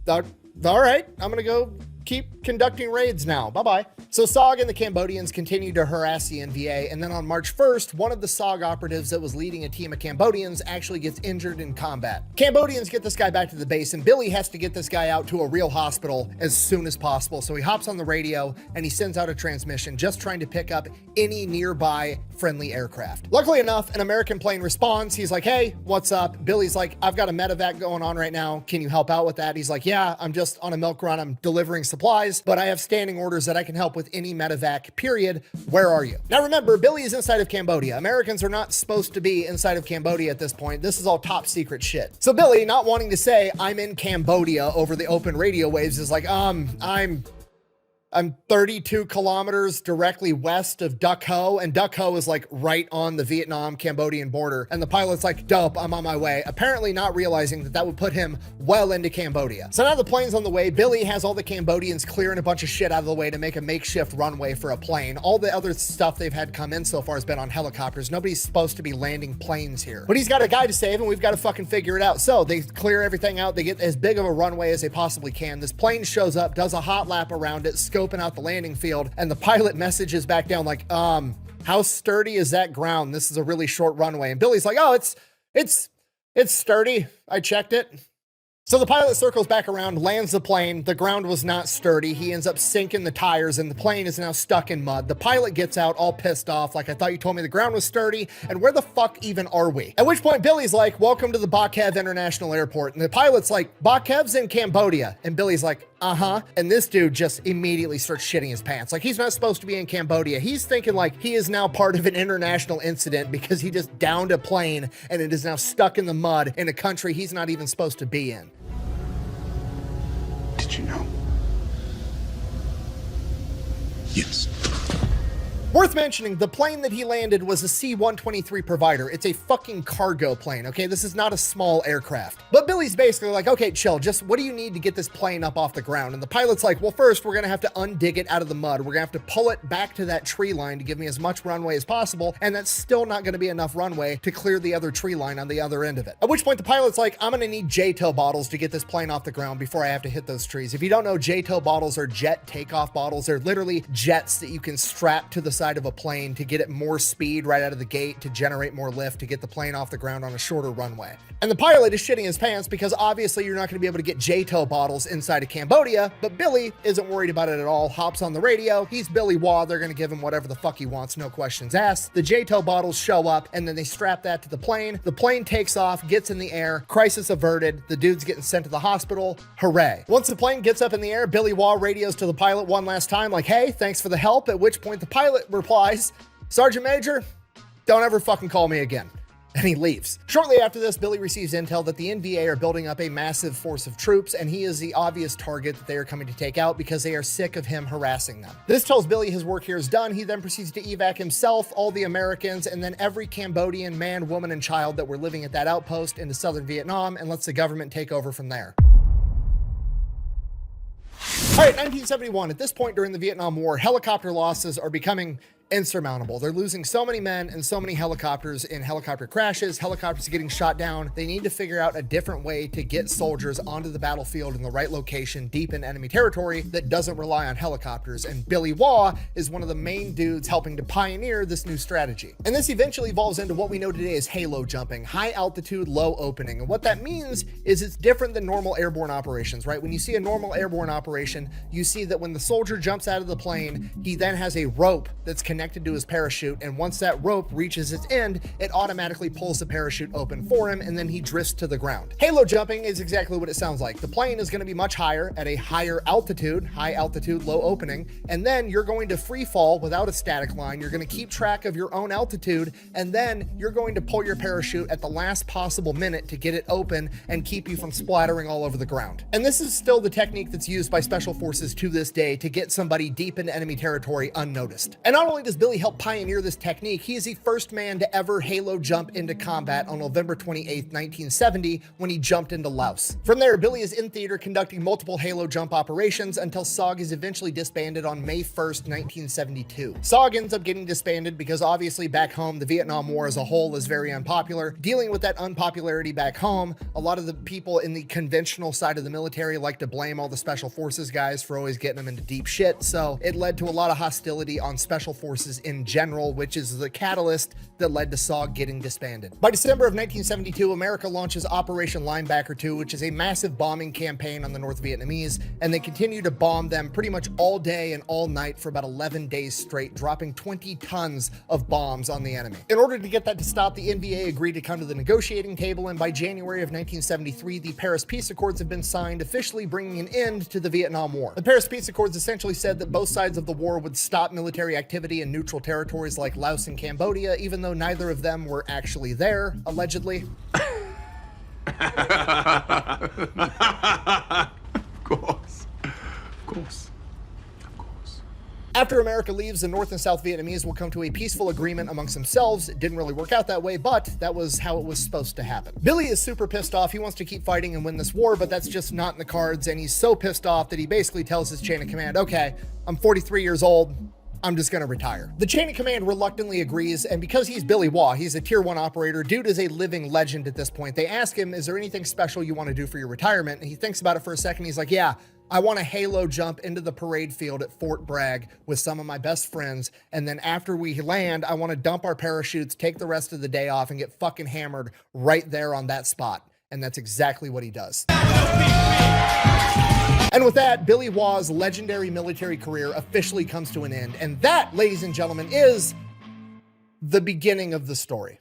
all right, I'm gonna go keep conducting raids now. Bye-bye. So SOG and the Cambodians continue to harass the NVA, and then on March 1st, one of the SOG operatives that was leading a team of Cambodians actually gets injured in combat. Cambodians get this guy back to the base, and Billy has to get this guy out to a real hospital as soon as possible. So he hops on the radio and he sends out a transmission just trying to pick up any nearby friendly aircraft. Luckily enough, an American plane responds. He's like, hey, what's up? Billy's like, I've got a medevac going on right now. Can you help out with that? He's like, yeah, I'm just on a milk run. I'm delivering supplies, but I have standing orders that I can help with any medevac, period. Where are you? Now remember, Billy is inside of Cambodia. Americans are not supposed to be inside of Cambodia at this point. This is all top secret shit. So Billy, not wanting to say I'm in Cambodia over the open radio waves, is like, I'm 32 kilometers directly west of Duck Ho, and Duck Ho is like right on the Vietnam-Cambodian border. And the pilot's like, dope, I'm on my way. Apparently not realizing that that would put him well into Cambodia. So now the plane's on the way. Billy has all the Cambodians clearing a bunch of shit out of the way to make a makeshift runway for a plane. All the other stuff they've had come in so far has been on helicopters. Nobody's supposed to be landing planes here. But he's got a guy to save, and we've got to fucking figure it out. So they clear everything out. They get as big of a runway as they possibly can. This plane shows up, does a hot lap around it, scoping out the landing field, and the pilot messages back down like, how sturdy is that ground? This is a really short runway. And Billy's like, oh, it's sturdy. I checked it. So the pilot circles back around, lands the plane. The ground was not sturdy. He ends up sinking the tires, and the plane is now stuck in mud. The pilot gets out all pissed off, like, I thought you told me the ground was sturdy, and where the fuck even are we? At which point Billy's like, welcome to the Bakev International Airport. And the pilot's like, Bakev's in Cambodia. And Billy's like, uh-huh. And this dude just immediately starts shitting his pants. Like, he's not supposed to be in Cambodia. He's thinking like he is now part of an international incident because he just downed a plane and it is now stuck in the mud in a country he's not even supposed to be in. Did you know? Yes. Worth mentioning, the plane that he landed was a C-123 Provider. It's a fucking cargo plane, okay? This is not a small aircraft. But Billy's basically like, okay, chill, just what do you need to get this plane up off the ground? And the pilot's like, well, first, we're gonna have to undig it out of the mud. We're gonna have to pull it back to that tree line to give me as much runway as possible, and that's still not gonna be enough runway to clear the other tree line on the other end of it. At which point the pilot's like, I'm gonna need J-tow bottles to get this plane off the ground before I have to hit those trees. If you don't know, J-tow bottles are jet takeoff bottles. They're literally jets that you can strap to the side of a plane to get it more speed right out of the gate to generate more lift to get the plane off the ground on a shorter runway. And the pilot is shitting his pants because obviously you're not going to be able to get J-tow bottles inside of Cambodia, but Billy isn't worried about it at all, hops on the radio. He's Billy Waugh. They're going to give him whatever the fuck he wants, no questions asked. The J-tow bottles show up, and then they strap that to the plane. The plane takes off, gets in the air, crisis averted. The dude's getting sent to the hospital. Hooray. Once the plane gets up in the air, Billy Waugh radios to the pilot one last time like, hey, thanks for the help, at which point the pilot replies, Sergeant Major, don't ever fucking call me again. And he leaves. Shortly after this, Billy receives intel that the NVA are building up a massive force of troops, and he is the obvious target that they are coming to take out because they are sick of him harassing them. This tells Billy his work here is done. He then proceeds to evac himself, all the Americans, and then every Cambodian man, woman, and child that were living at that outpost into southern Vietnam, and lets the government take over from there. All right, 1971. At this point during the Vietnam War, helicopter losses are becoming insurmountable. They're losing so many men and so many helicopters in helicopter crashes, helicopters getting shot down. They need to figure out a different way to get soldiers onto the battlefield in the right location, deep in enemy territory that doesn't rely on helicopters. And Billy Waugh is one of the main dudes helping to pioneer this new strategy. And this eventually evolves into what we know today as halo jumping, high altitude, low opening. And what that means is it's different than normal airborne operations, right? When you see a normal airborne operation, you see that when the soldier jumps out of the plane, he then has a rope that's connected to his parachute, and once that rope reaches its end, it automatically pulls the parachute open for him, and then he drifts to the ground. Halo jumping is exactly what it sounds like. The plane is going to be much higher at a higher altitude, high altitude, low opening, and then you're going to free fall without a static line. You're going to keep track of your own altitude, and then you're going to pull your parachute at the last possible minute to get it open and keep you from splattering all over the ground. And this is still the technique that's used by special forces to this day to get somebody deep into enemy territory unnoticed. And not only does as Billy helped pioneer this technique, he is the first man to ever halo jump into combat on November 28, 1970, when he jumped into Laos. From there, Billy is in theater conducting multiple halo jump operations until SOG is eventually disbanded on May 1st, 1972. SOG ends up getting disbanded because obviously back home, the Vietnam War as a whole is very unpopular. Dealing with that unpopularity back home, a lot of the people in the conventional side of the military like to blame all the special forces guys for always getting them into deep shit, so it led to a lot of hostility on special forces in general, which is the catalyst that led to SOG getting disbanded. By December of 1972, America launches Operation Linebacker 2, which is a massive bombing campaign on the North Vietnamese, and they continue to bomb them pretty much all day and all night for about 11 days straight, dropping 20 tons of bombs on the enemy. In order to get that to stop, the NVA agreed to come to the negotiating table, and by January of 1973, the Paris Peace Accords have been signed, officially bringing an end to the Vietnam War. The Paris Peace Accords essentially said that both sides of the war would stop military activity in neutral territories like Laos and Cambodia, even though neither of them were actually there, allegedly. Of course. Of course. After America leaves, the North and South Vietnamese will come to a peaceful agreement amongst themselves. It didn't really work out that way, but that was how it was supposed to happen. Billy is super pissed off. He wants to keep fighting and win this war, but that's just not in the cards, and he's so pissed off that he basically tells his chain of command, okay, I'm 43 years old, I'm just gonna retire. The chain of command reluctantly agrees, and because he's Billy Waugh, he's a tier 1 operator, dude is a living legend at this point. They ask him, is there anything special you want to do for your retirement? And he thinks about it for a second. He's like, yeah, I want to halo jump into the parade field at Fort Bragg with some of my best friends, and then after we land, I want to dump our parachutes, take the rest of the day off, and get fucking hammered right there on that spot. And that's exactly what he does. And with that, Billy Waugh's legendary military career officially comes to an end, and that, ladies and gentlemen, is the beginning of the story.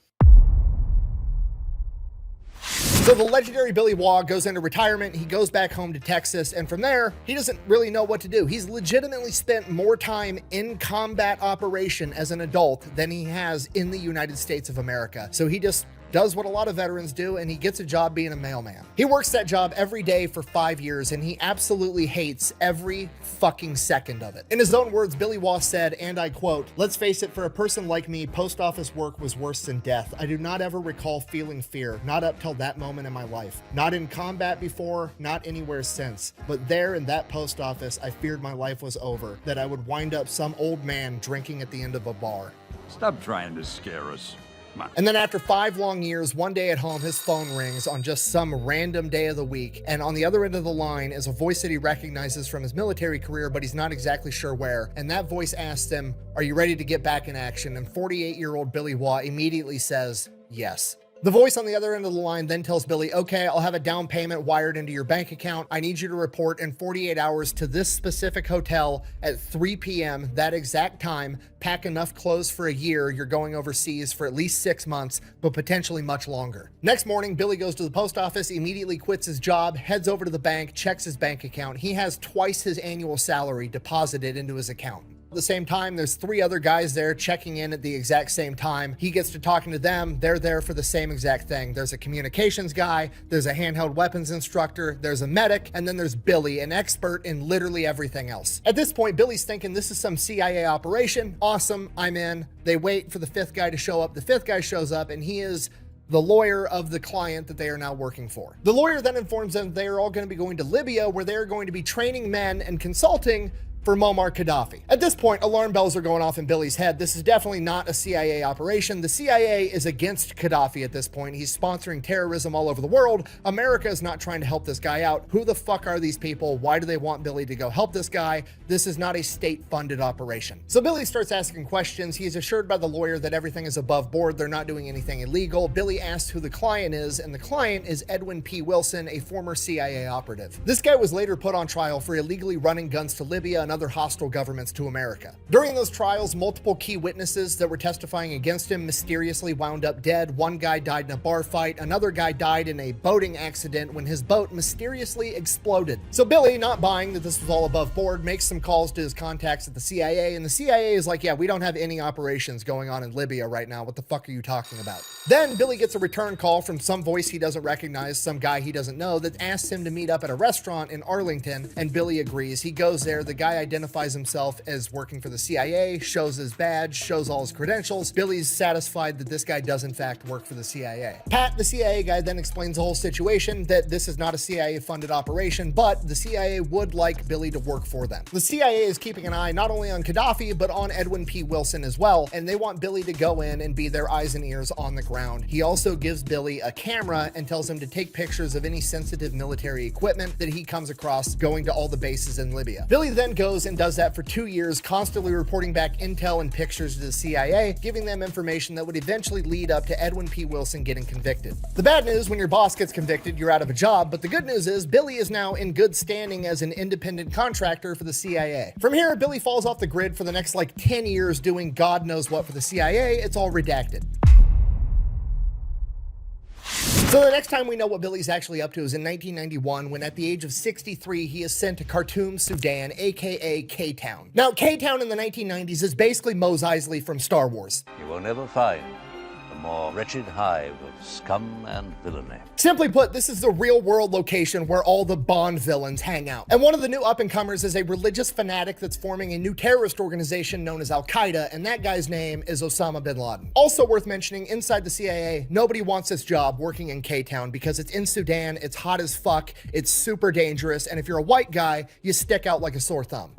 So the legendary Billy Waugh goes into retirement, he goes back home to Texas, and from there, he doesn't really know what to do. He's legitimately spent more time in combat operation as an adult than he has in the United States of America. So he just does what a lot of veterans do, and he gets a job being a mailman. He works that job every day for 5 years, and he absolutely hates every fucking second of it. In his own words, Billy Waugh said, and I quote, "Let's face it, for a person like me, post office work was worse than death. I do not ever recall feeling fear, not up till that moment in my life. Not in combat before, not anywhere since. But there in that post office, I feared my life was over, that I would wind up some old man drinking at the end of a bar." Stop trying to scare us. Come on. And then after 5 long years, one day at home, his phone rings on just some random day of the week. And on the other end of the line is a voice that he recognizes from his military career, but he's not exactly sure where. And that voice asks him, "Are you ready to get back in action?" And 48-year-old Billy Waugh immediately says, "Yes." The voice on the other end of the line then tells Billy, "Okay, I'll have a down payment wired into your bank account. I need you to report in 48 hours to this specific hotel at 3 p.m. that exact time. Pack enough clothes for a year. You're going overseas for at least 6 months, but potentially much longer." Next morning, Billy goes to the post office, immediately quits his job, heads over to the bank, checks his bank account. He has twice his annual salary deposited into his account. At the same time, there's 3 other guys there checking in at the exact same time. He gets to talking to them. They're there for the same exact thing. There's a communications guy, there's a handheld weapons instructor, there's a medic, and then there's Billy, an expert in literally everything else. At this point, Billy's thinking this is some CIA operation. Awesome, I'm in. They wait for the 5th guy to show up. The 5th guy shows up, and he is the lawyer of the client that they are now working for. The lawyer then informs them they are all going to be going to Libya, where they're going to be training men and consulting for Muammar Gaddafi. At this point, alarm bells are going off in Billy's head. This is definitely not a CIA operation. The CIA is against Gaddafi at this point. He's sponsoring terrorism all over the world. America is not trying to help this guy out. Who the fuck are these people? Why do they want Billy to go help this guy? This is not a state-funded operation. So Billy starts asking questions. He is assured by the lawyer that everything is above board. They're not doing anything illegal. Billy asks who the client is, and the client is Edwin P. Wilson, a former CIA operative. This guy was later put on trial for illegally running guns to Libya and other hostile governments to America. During those trials, multiple key witnesses that were testifying against him mysteriously wound up dead. One guy died in a bar fight. Another guy died in a boating accident when his boat mysteriously exploded. So Billy, not buying that this was all above board, makes some calls to his contacts at the CIA, and the CIA is like, yeah, we don't have any operations going on in Libya right now. What the fuck are you talking about? Then Billy gets a return call from some voice he doesn't recognize, some guy he doesn't know, that asks him to meet up at a restaurant in Arlington, and Billy agrees. He goes there. The guy identifies himself as working for the CIA, shows his badge, shows all his credentials. Billy's satisfied that this guy does in fact work for the CIA. Pat, the CIA guy, then explains the whole situation, that this is not a CIA-funded operation, but the CIA would like Billy to work for them. The CIA is keeping an eye not only on Gaddafi, but on Edwin P. Wilson as well, and they want Billy to go in and be their eyes and ears on the ground. He also gives Billy a camera and tells him to take pictures of any sensitive military equipment that he comes across going to all the bases in Libya. Billy then goes and does that for 2 years, constantly reporting back intel and pictures to the CIA, giving them information that would eventually lead up to Edwin P. Wilson getting convicted. The bad news, when your boss gets convicted, you're out of a job, but the good news is Billy is now in good standing as an independent contractor for the CIA. From here, Billy falls off the grid for the next like 10 years doing God knows what for the CIA. It's all redacted. So the next time we know what Billy's actually up to is in 1991, when at the age of 63, he is sent to Khartoum, Sudan, aka K-Town. Now, K-Town in the 1990s is basically Mos Eisley from Star Wars. You will never find a more wretched hive of scum and villainy. Simply put, this is the real-world location where all the Bond villains hang out. And one of the new up-and-comers is a religious fanatic that's forming a new terrorist organization known as Al-Qaeda, and that guy's name is Osama bin Laden. Also worth mentioning, inside the CIA, nobody wants this job working in K-Town because it's in Sudan, it's hot as fuck, it's super dangerous, and if you're a white guy, you stick out like a sore thumb.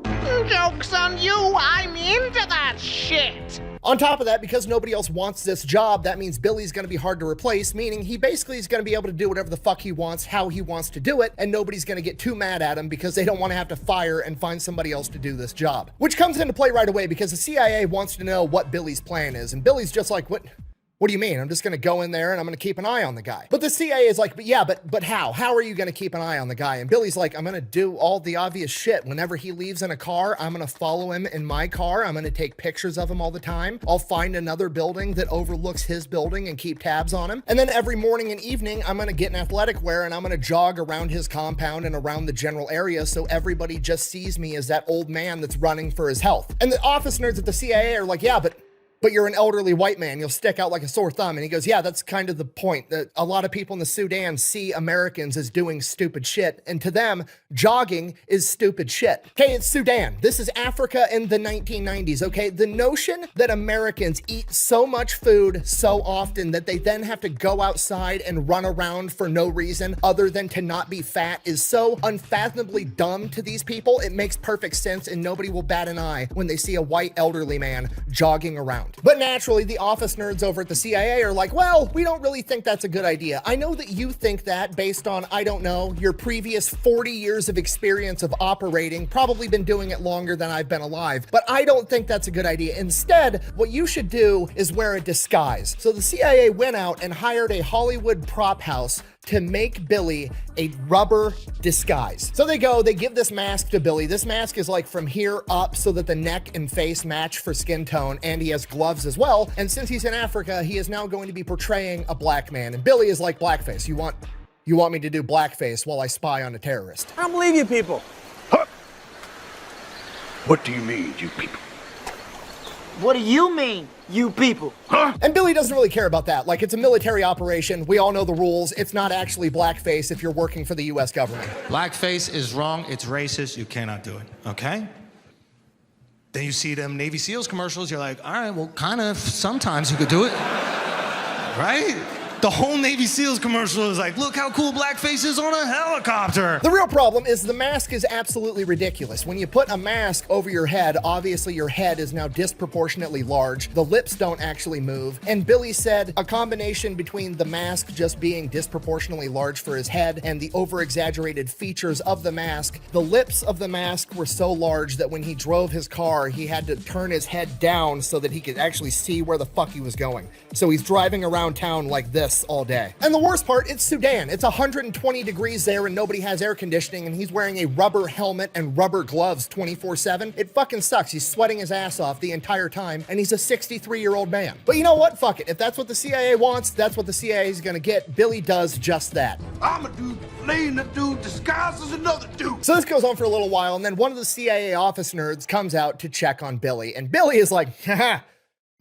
Joke's on you, I'm into that shit! On top of that, because nobody else wants this job, that means Billy's gonna be hard to replace, meaning he basically is gonna be able to do whatever the fuck he wants, how he wants to do it, and nobody's gonna get too mad at him because they don't wanna have to fire and find somebody else to do this job. Which comes into play right away because the CIA wants to know what Billy's plan is, and Billy's just like, what do you mean? I'm just gonna go in there and I'm gonna keep an eye on the guy. But the CIA is like, but how? How are you gonna keep an eye on the guy? And Billy's like, I'm gonna do all the obvious shit. Whenever he leaves in a car, I'm gonna follow him in my car. I'm gonna take pictures of him all the time. I'll find another building that overlooks his building and keep tabs on him. And then every morning and evening, I'm gonna get in athletic wear and I'm gonna jog around his compound and around the general area so everybody just sees me as that old man that's running for his health. And the office nerds at the CIA are like, yeah, but you're an elderly white man, you'll stick out like a sore thumb. And he goes, yeah, that's kind of the point, that a lot of people in the Sudan see Americans as doing stupid shit, and to them, jogging is stupid shit. Okay, it's Sudan. This is Africa in the 1990s, okay? The notion that Americans eat so much food so often that they then have to go outside and run around for no reason other than to not be fat is so unfathomably dumb to these people. It makes perfect sense, and nobody will bat an eye when they see a white elderly man jogging around. But naturally, the office nerds over at the CIA are like, well, we don't really think that's a good idea. I know that you think that based on, I don't know, your previous 40 years of experience of operating, probably been doing it longer than I've been alive, but I don't think that's a good idea. Instead, what you should do is wear a disguise. So the CIA went out and hired a Hollywood prop house to make Billy a rubber disguise. So they give this mask to Billy. This mask is like from here up so that the neck and face match for skin tone, and he has gloves as well. And since he's in Africa, he is now going to be portraying a black man. And Billy is like, blackface, you want me to do blackface while I spy on a terrorist? I don't believe you people. Huh? What do you mean, you people? What do you mean, you people? Huh? And Billy doesn't really care about that. Like, it's a military operation. We all know the rules. It's not actually blackface if you're working for the US government. Blackface is wrong. It's racist. You cannot do it, okay? Then you see them Navy SEALs commercials. You're like, all right, well, kind of sometimes you could do it, right? The whole Navy SEALs commercial is like, look how cool blackface is on a helicopter. The real problem is the mask is absolutely ridiculous. When you put a mask over your head, obviously your head is now disproportionately large. The lips don't actually move. And Billy said a combination between the mask just being disproportionately large for his head and the over-exaggerated features of the mask, the lips of the mask were so large that when he drove his car, he had to turn his head down so that he could actually see where the fuck he was going. So he's driving around town like this all day. And the worst part, it's Sudan. It's 120 degrees there and nobody has air conditioning, and he's wearing a rubber helmet and rubber gloves 24/7. It fucking sucks. He's sweating his ass off the entire time, and he's a 63-year-old man. But you know what? Fuck it. If that's what the CIA wants, that's what the CIA is gonna get. Billy does just that. I'm a dude playing a dude disguised as another dude. So this goes on for a little while, and then one of the CIA office nerds comes out to check on Billy, and Billy is like, haha,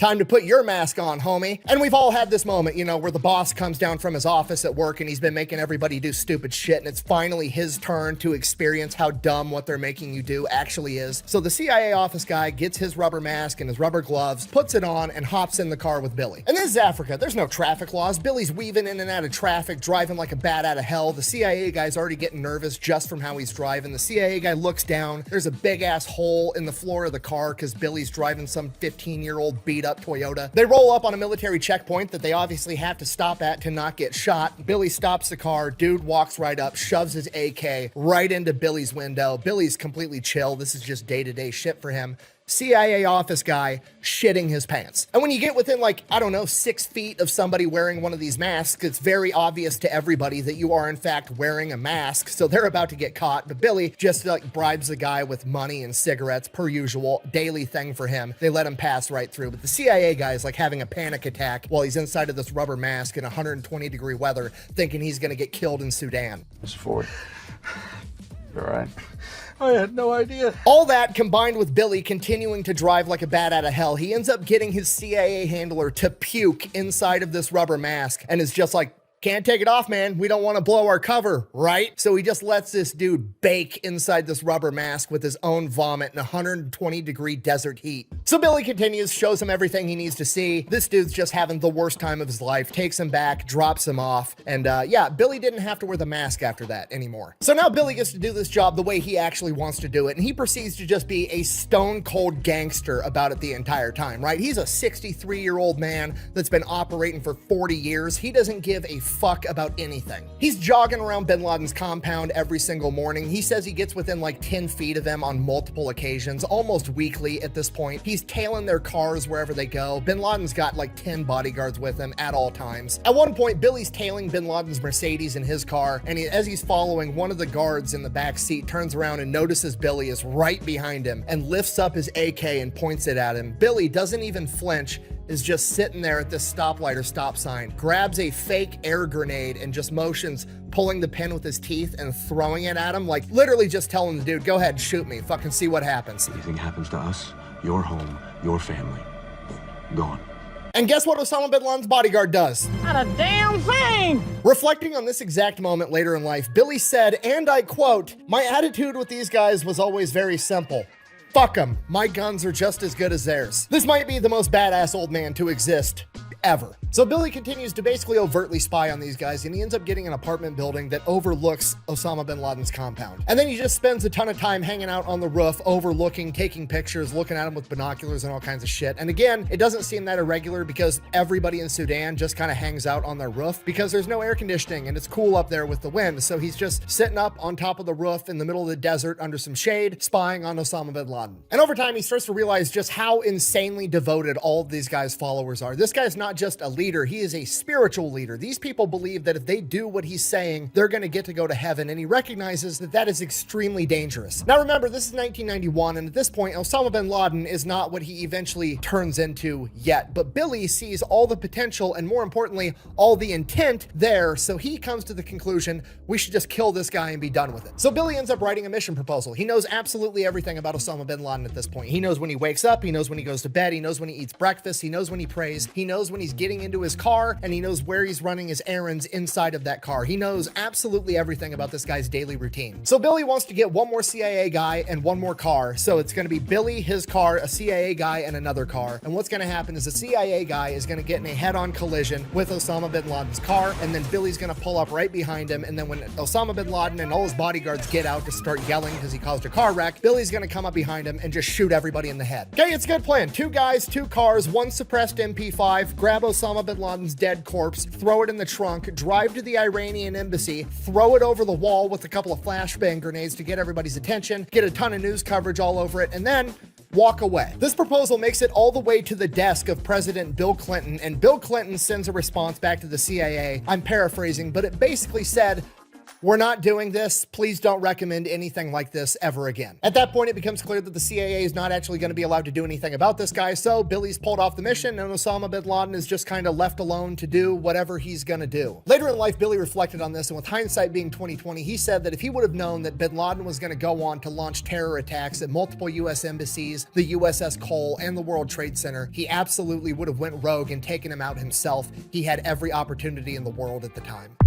Time to put your mask on, homie. And we've all had this moment, you know, where the boss comes down from his office at work and he's been making everybody do stupid shit, and it's finally his turn to experience how dumb what they're making you do actually is. So the CIA office guy gets his rubber mask and his rubber gloves, puts it on, and hops in the car with Billy. And this is Africa. There's no traffic laws. Billy's weaving in and out of traffic, driving like a bat out of hell. The CIA guy's already getting nervous just from how he's driving. The CIA guy looks down. There's a big ass hole in the floor of the car because Billy's driving some 15-year-old beat up Toyota. They roll up on a military checkpoint that they obviously have to stop at to not get shot. Billy stops the car. Dude walks right up, shoves his AK right into Billy's window. Billy's completely chill. This is just day-to-day shit for him. CIA office guy shitting his pants. And when you get within, like, I don't know, 6 feet of somebody wearing one of these masks, it's very obvious to everybody that you are in fact wearing a mask, so they're about to get caught. But Billy just like bribes the guy with money and cigarettes, per usual, daily thing for him. They let him pass right through. But the CIA guy is like having a panic attack while he's inside of this rubber mask in 120-degree weather, thinking he's gonna get killed in Sudan. Mr. Ford, you all right? I had no idea. All that combined with Billy continuing to drive like a bat out of hell, he ends up getting his CIA handler to puke inside of this rubber mask and is just like, can't take it off, man. We don't want to blow our cover, right? So he just lets this dude bake inside this rubber mask with his own vomit in 120-degree desert heat. So Billy continues, shows him everything he needs to see. This dude's just having the worst time of his life, takes him back, drops him off. And yeah, Billy didn't have to wear the mask after that anymore. So now Billy gets to do this job the way he actually wants to do it. And he proceeds to just be a stone cold gangster about it the entire time, right? He's a 63-year-old man that's been operating for 40 years. He doesn't give a fuck about anything. He's jogging around bin Laden's compound every single morning. He says he gets within like 10 feet of them on multiple occasions, almost weekly at this point. He's tailing their cars wherever they go. Bin Laden's got like 10 bodyguards with him at all times. At one point, Billy's tailing bin Laden's Mercedes in his car, and as he's following, one of the guards in the back seat turns around and notices Billy is right behind him and lifts up his AK and points it at him. Billy doesn't even flinch, is just sitting there at this stoplight or stop sign, grabs a fake air grenade and just motions, pulling the pin with his teeth and throwing it at him, like literally just telling the dude, go ahead, shoot me, fucking see what happens. Anything happens to us, your home, your family, gone. And guess what Osama bin Laden's bodyguard does? Not a damn thing! Reflecting on this exact moment later in life, Billy said, and I quote, "My attitude with these guys was always very simple. Fuck them. My guns are just as good as theirs." This might be the most badass old man to exist ever. So Billy continues to basically overtly spy on these guys, and he ends up getting an apartment building that overlooks Osama bin Laden's compound. And then he just spends a ton of time hanging out on the roof, overlooking, taking pictures, looking at him with binoculars and all kinds of shit. And again, it doesn't seem that irregular because everybody in Sudan just kind of hangs out on their roof because there's no air conditioning and it's cool up there with the wind. So he's just sitting up on top of the roof in the middle of the desert under some shade, spying on Osama bin Laden. And over time, he starts to realize just how insanely devoted all of these guys' followers are. This guy's not just a leader, he is a spiritual leader. These people believe that if they do what he's saying, they're going to get to go to heaven, and he recognizes that that is extremely dangerous. Now remember, this is 1991, and at this point, Osama bin Laden is not what he eventually turns into yet, but Billy sees all the potential and, more importantly, all the intent there, so he comes to the conclusion, we should just kill this guy and be done with it. So Billy ends up writing a mission proposal. He knows absolutely everything about Osama bin Laden at this point. He knows when he wakes up, he knows when he goes to bed, he knows when he eats breakfast, he knows when he prays, he knows when he's getting into his car, and he knows where he's running his errands inside of that car. He knows absolutely everything about this guy's daily routine. So Billy wants to get one more CIA guy and one more car. So it's going to be Billy, his car, a CIA guy, and another car. And what's going to happen is the CIA guy is going to get in a head-on collision with Osama bin Laden's car, and then Billy's going to pull up right behind him, and then when Osama bin Laden and all his bodyguards get out to start yelling because he caused a car wreck, Billy's going to come up behind him and just shoot everybody in the head. Okay, it's a good plan. 2 guys, 2 cars, 1 suppressed MP5, grab Osama bin Laden's dead corpse, throw it in the trunk, drive to the Iranian embassy, throw it over the wall with a couple of flashbang grenades to get everybody's attention, get a ton of news coverage all over it, and then walk away. This proposal makes it all the way to the desk of President Bill Clinton, and Bill Clinton sends a response back to the CIA. I'm paraphrasing, but it basically said, We're not doing this. Please don't recommend anything like this ever again. At that point, it becomes clear that the CIA is not actually going to be allowed to do anything about this guy, so Billy's pulled off the mission, and Osama bin Laden is just kind of left alone to do whatever he's going to do. Later in life, Billy reflected on this, and with hindsight being 2020, he said that if he would have known that bin Laden was going to go on to launch terror attacks at multiple U.S. embassies, the USS Cole, and the World Trade Center, he absolutely would have went rogue and taken him out himself. He had every opportunity in the world at the time.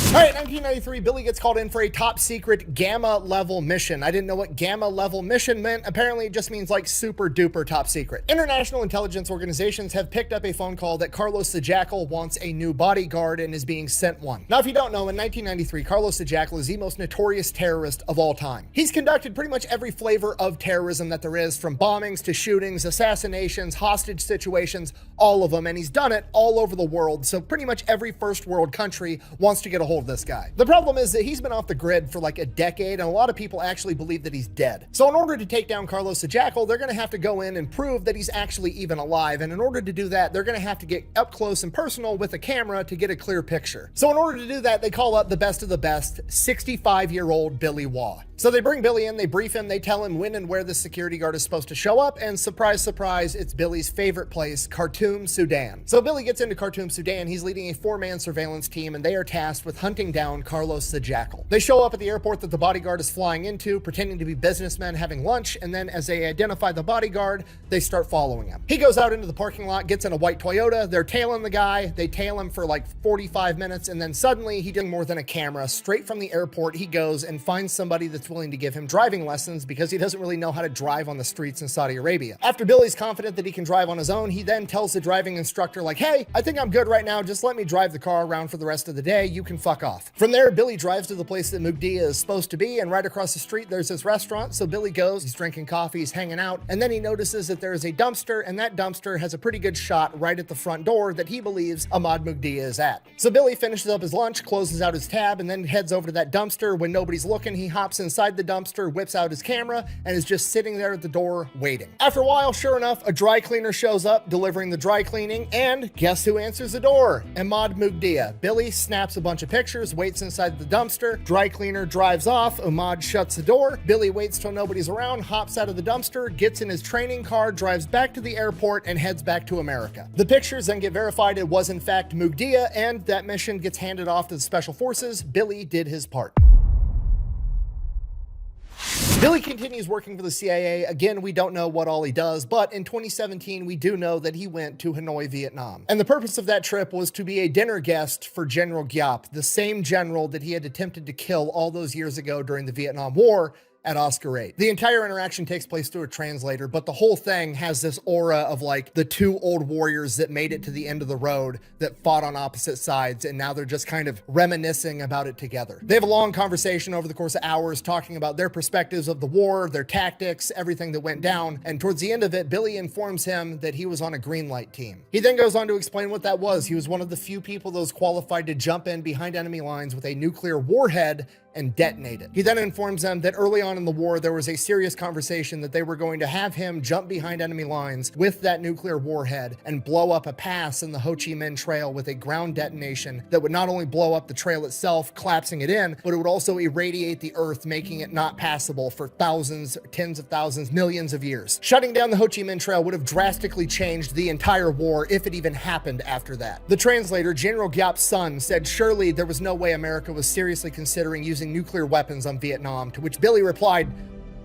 All right, 1993, Billy gets called in for a top secret gamma level mission. I didn't know what gamma level mission meant. Apparently it just means like super duper top secret. International intelligence organizations have picked up a phone call that Carlos the Jackal wants a new bodyguard and is being sent one. Now, if you don't know, in 1993, Carlos the Jackal is the most notorious terrorist of all time. He's conducted pretty much every flavor of terrorism that there is, from bombings to shootings, assassinations, hostage situations, all of them, and he's done it all over the world. So pretty much every first world country wants to get a hold of this guy. The problem is that he's been off the grid for like a decade, and a lot of people actually believe that he's dead. So in order to take down Carlos the Jackal, they're going to have to go in and prove that he's actually even alive. And in order to do that, they're going to have to get up close and personal with a camera to get a clear picture. So in order to do that, they call up the best of the best, 65-year-old Billy Waugh. So they bring Billy in, they brief him, they tell him when and where the security guard is supposed to show up, and surprise, surprise, it's Billy's favorite place, Khartoum, Sudan. So Billy gets into Khartoum, Sudan. He's leading a 4-man surveillance team, and they are tasked with hunting down Carlos the Jackal. They show up at the airport that the bodyguard is flying into, pretending to be businessmen having lunch, and then as they identify the bodyguard, they start following him. He goes out into the parking lot, gets in a white Toyota, they're tailing the guy, they tail him for like 45 minutes, and then suddenly he does more than a camera. Straight from the airport, he goes and finds somebody that's willing to give him driving lessons because he doesn't really know how to drive on the streets in Saudi Arabia. After Billy's confident that he can drive on his own, he then tells the driving instructor like, hey, I think I'm good right now, just let me drive the car around for the rest of the day, you can fuck off. From there, Billy drives to the place that Mugdia is supposed to be, and right across the street there's this restaurant, so Billy goes, he's drinking coffee, he's hanging out, and then he notices that there is a dumpster, and that dumpster has a pretty good shot right at the front door that he believes Ahmad Mugdia is at. So Billy finishes up his lunch, closes out his tab, and then heads over to that dumpster. When nobody's looking, he hops inside the dumpster, whips out his camera, and is just sitting there at the door waiting. After a while, sure enough, a dry cleaner shows up delivering the dry cleaning, and guess who answers the door? Ahmad Mugdia. Billy snaps a bunch of pictures, waits inside the dumpster, dry cleaner drives off, Ahmad shuts the door, Billy waits till nobody's around, hops out of the dumpster, gets in his training car, drives back to the airport, and heads back to America. The pictures then get verified it was in fact Mugdia, and that mission gets handed off to the special forces. Billy did his part. Billy continues working for the CIA. Again, we don't know what all he does, but in 2017, we do know that he went to Hanoi, Vietnam. And the purpose of that trip was to be a dinner guest for General Giap, the same general that he had attempted to kill all those years ago during the Vietnam War at Oscar 8. The entire interaction takes place through a translator, but the whole thing has this aura of like the two old warriors that made it to the end of the road that fought on opposite sides, and now they're just kind of reminiscing about it together. They have a long conversation over the course of hours talking about their perspectives of the war, their tactics, everything that went down, and towards the end of it, Billy informs him that he was on a green light team. He then goes on to explain what that was. He was one of the few people that was qualified to jump in behind enemy lines with a nuclear warhead and detonate it. He then informs them that early on in the war, there was a serious conversation that they were going to have him jump behind enemy lines with that nuclear warhead and blow up a pass in the Ho Chi Minh Trail with a ground detonation that would not only blow up the trail itself, collapsing it in, but it would also irradiate the earth, making it not passable for thousands, tens of thousands, millions of years. Shutting down the Ho Chi Minh Trail would have drastically changed the entire war if it even happened after that. The translator, General Giap's son, said surely there was no way America was seriously considering using nuclear weapons on Vietnam, to which Billy replied,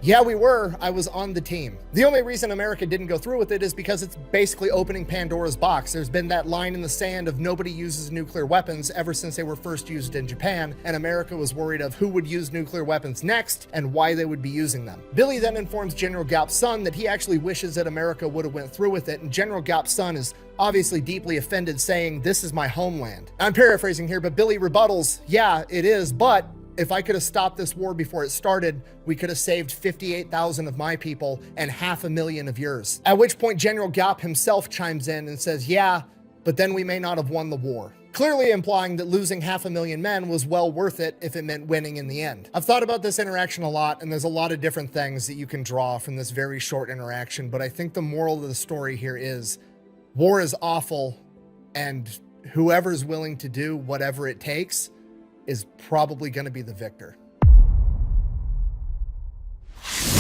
yeah, we were. I was on the team. The only reason America didn't go through with it is because it's basically opening Pandora's box. There's been that line in the sand of nobody uses nuclear weapons ever since they were first used in Japan, and America was worried of who would use nuclear weapons next and why they would be using them. Billy then informs General Giap's son that he actually wishes that America would have went through with it, and General Giap's son is obviously deeply offended, saying, this is my homeland. I'm paraphrasing here, but Billy rebuttals, yeah, it is, but if I could have stopped this war before it started, we could have saved 58,000 of my people and 500,000 of yours. At which point General Giap himself chimes in and says, yeah, but then we may not have won the war. Clearly implying that losing 500,000 men was well worth it if it meant winning in the end. I've thought about this interaction a lot, and there's a lot of different things that you can draw from this very short interaction, but I think the moral of the story here is war is awful, and whoever's willing to do whatever it takes is probably going to be the victor.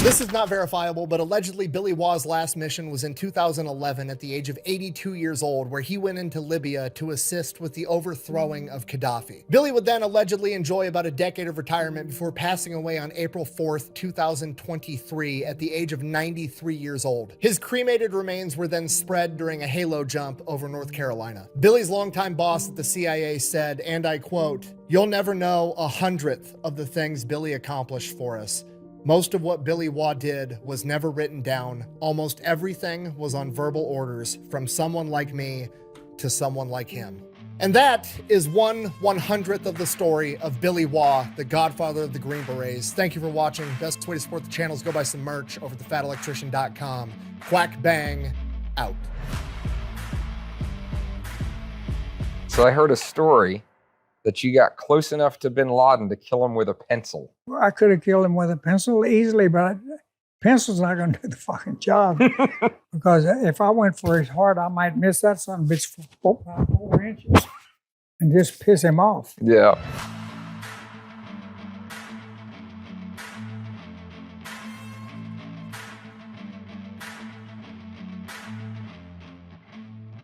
This is not verifiable, but allegedly Billy Waugh's last mission was in 2011 at the age of 82 years old, where he went into Libya to assist with the overthrowing of Gaddafi. Billy would then allegedly enjoy about a decade of retirement before passing away on April 4th, 2023 at the age of 93 years old. His cremated remains were then spread during a halo jump over North Carolina. Billy's longtime boss at the CIA said, and I quote, "You'll never know 100th of the things Billy accomplished for us. Most of what Billy Waugh did was never written down. Almost everything was on verbal orders from someone like me to someone like him." And that is 1/100th of the story of Billy Waugh, the Godfather of the Green Berets. Thank you for watching. Best way to support the channel is go buy some merch over at thefatelectrician.com. Quack bang, out. So I heard a story that you got close enough to bin Laden to kill him with a pencil. I could have killed him with a pencil easily, but pencil's not going to do the fucking job. Because if I went for his heart, I might miss that son of a bitch for 4 inches and just piss him off. Yeah.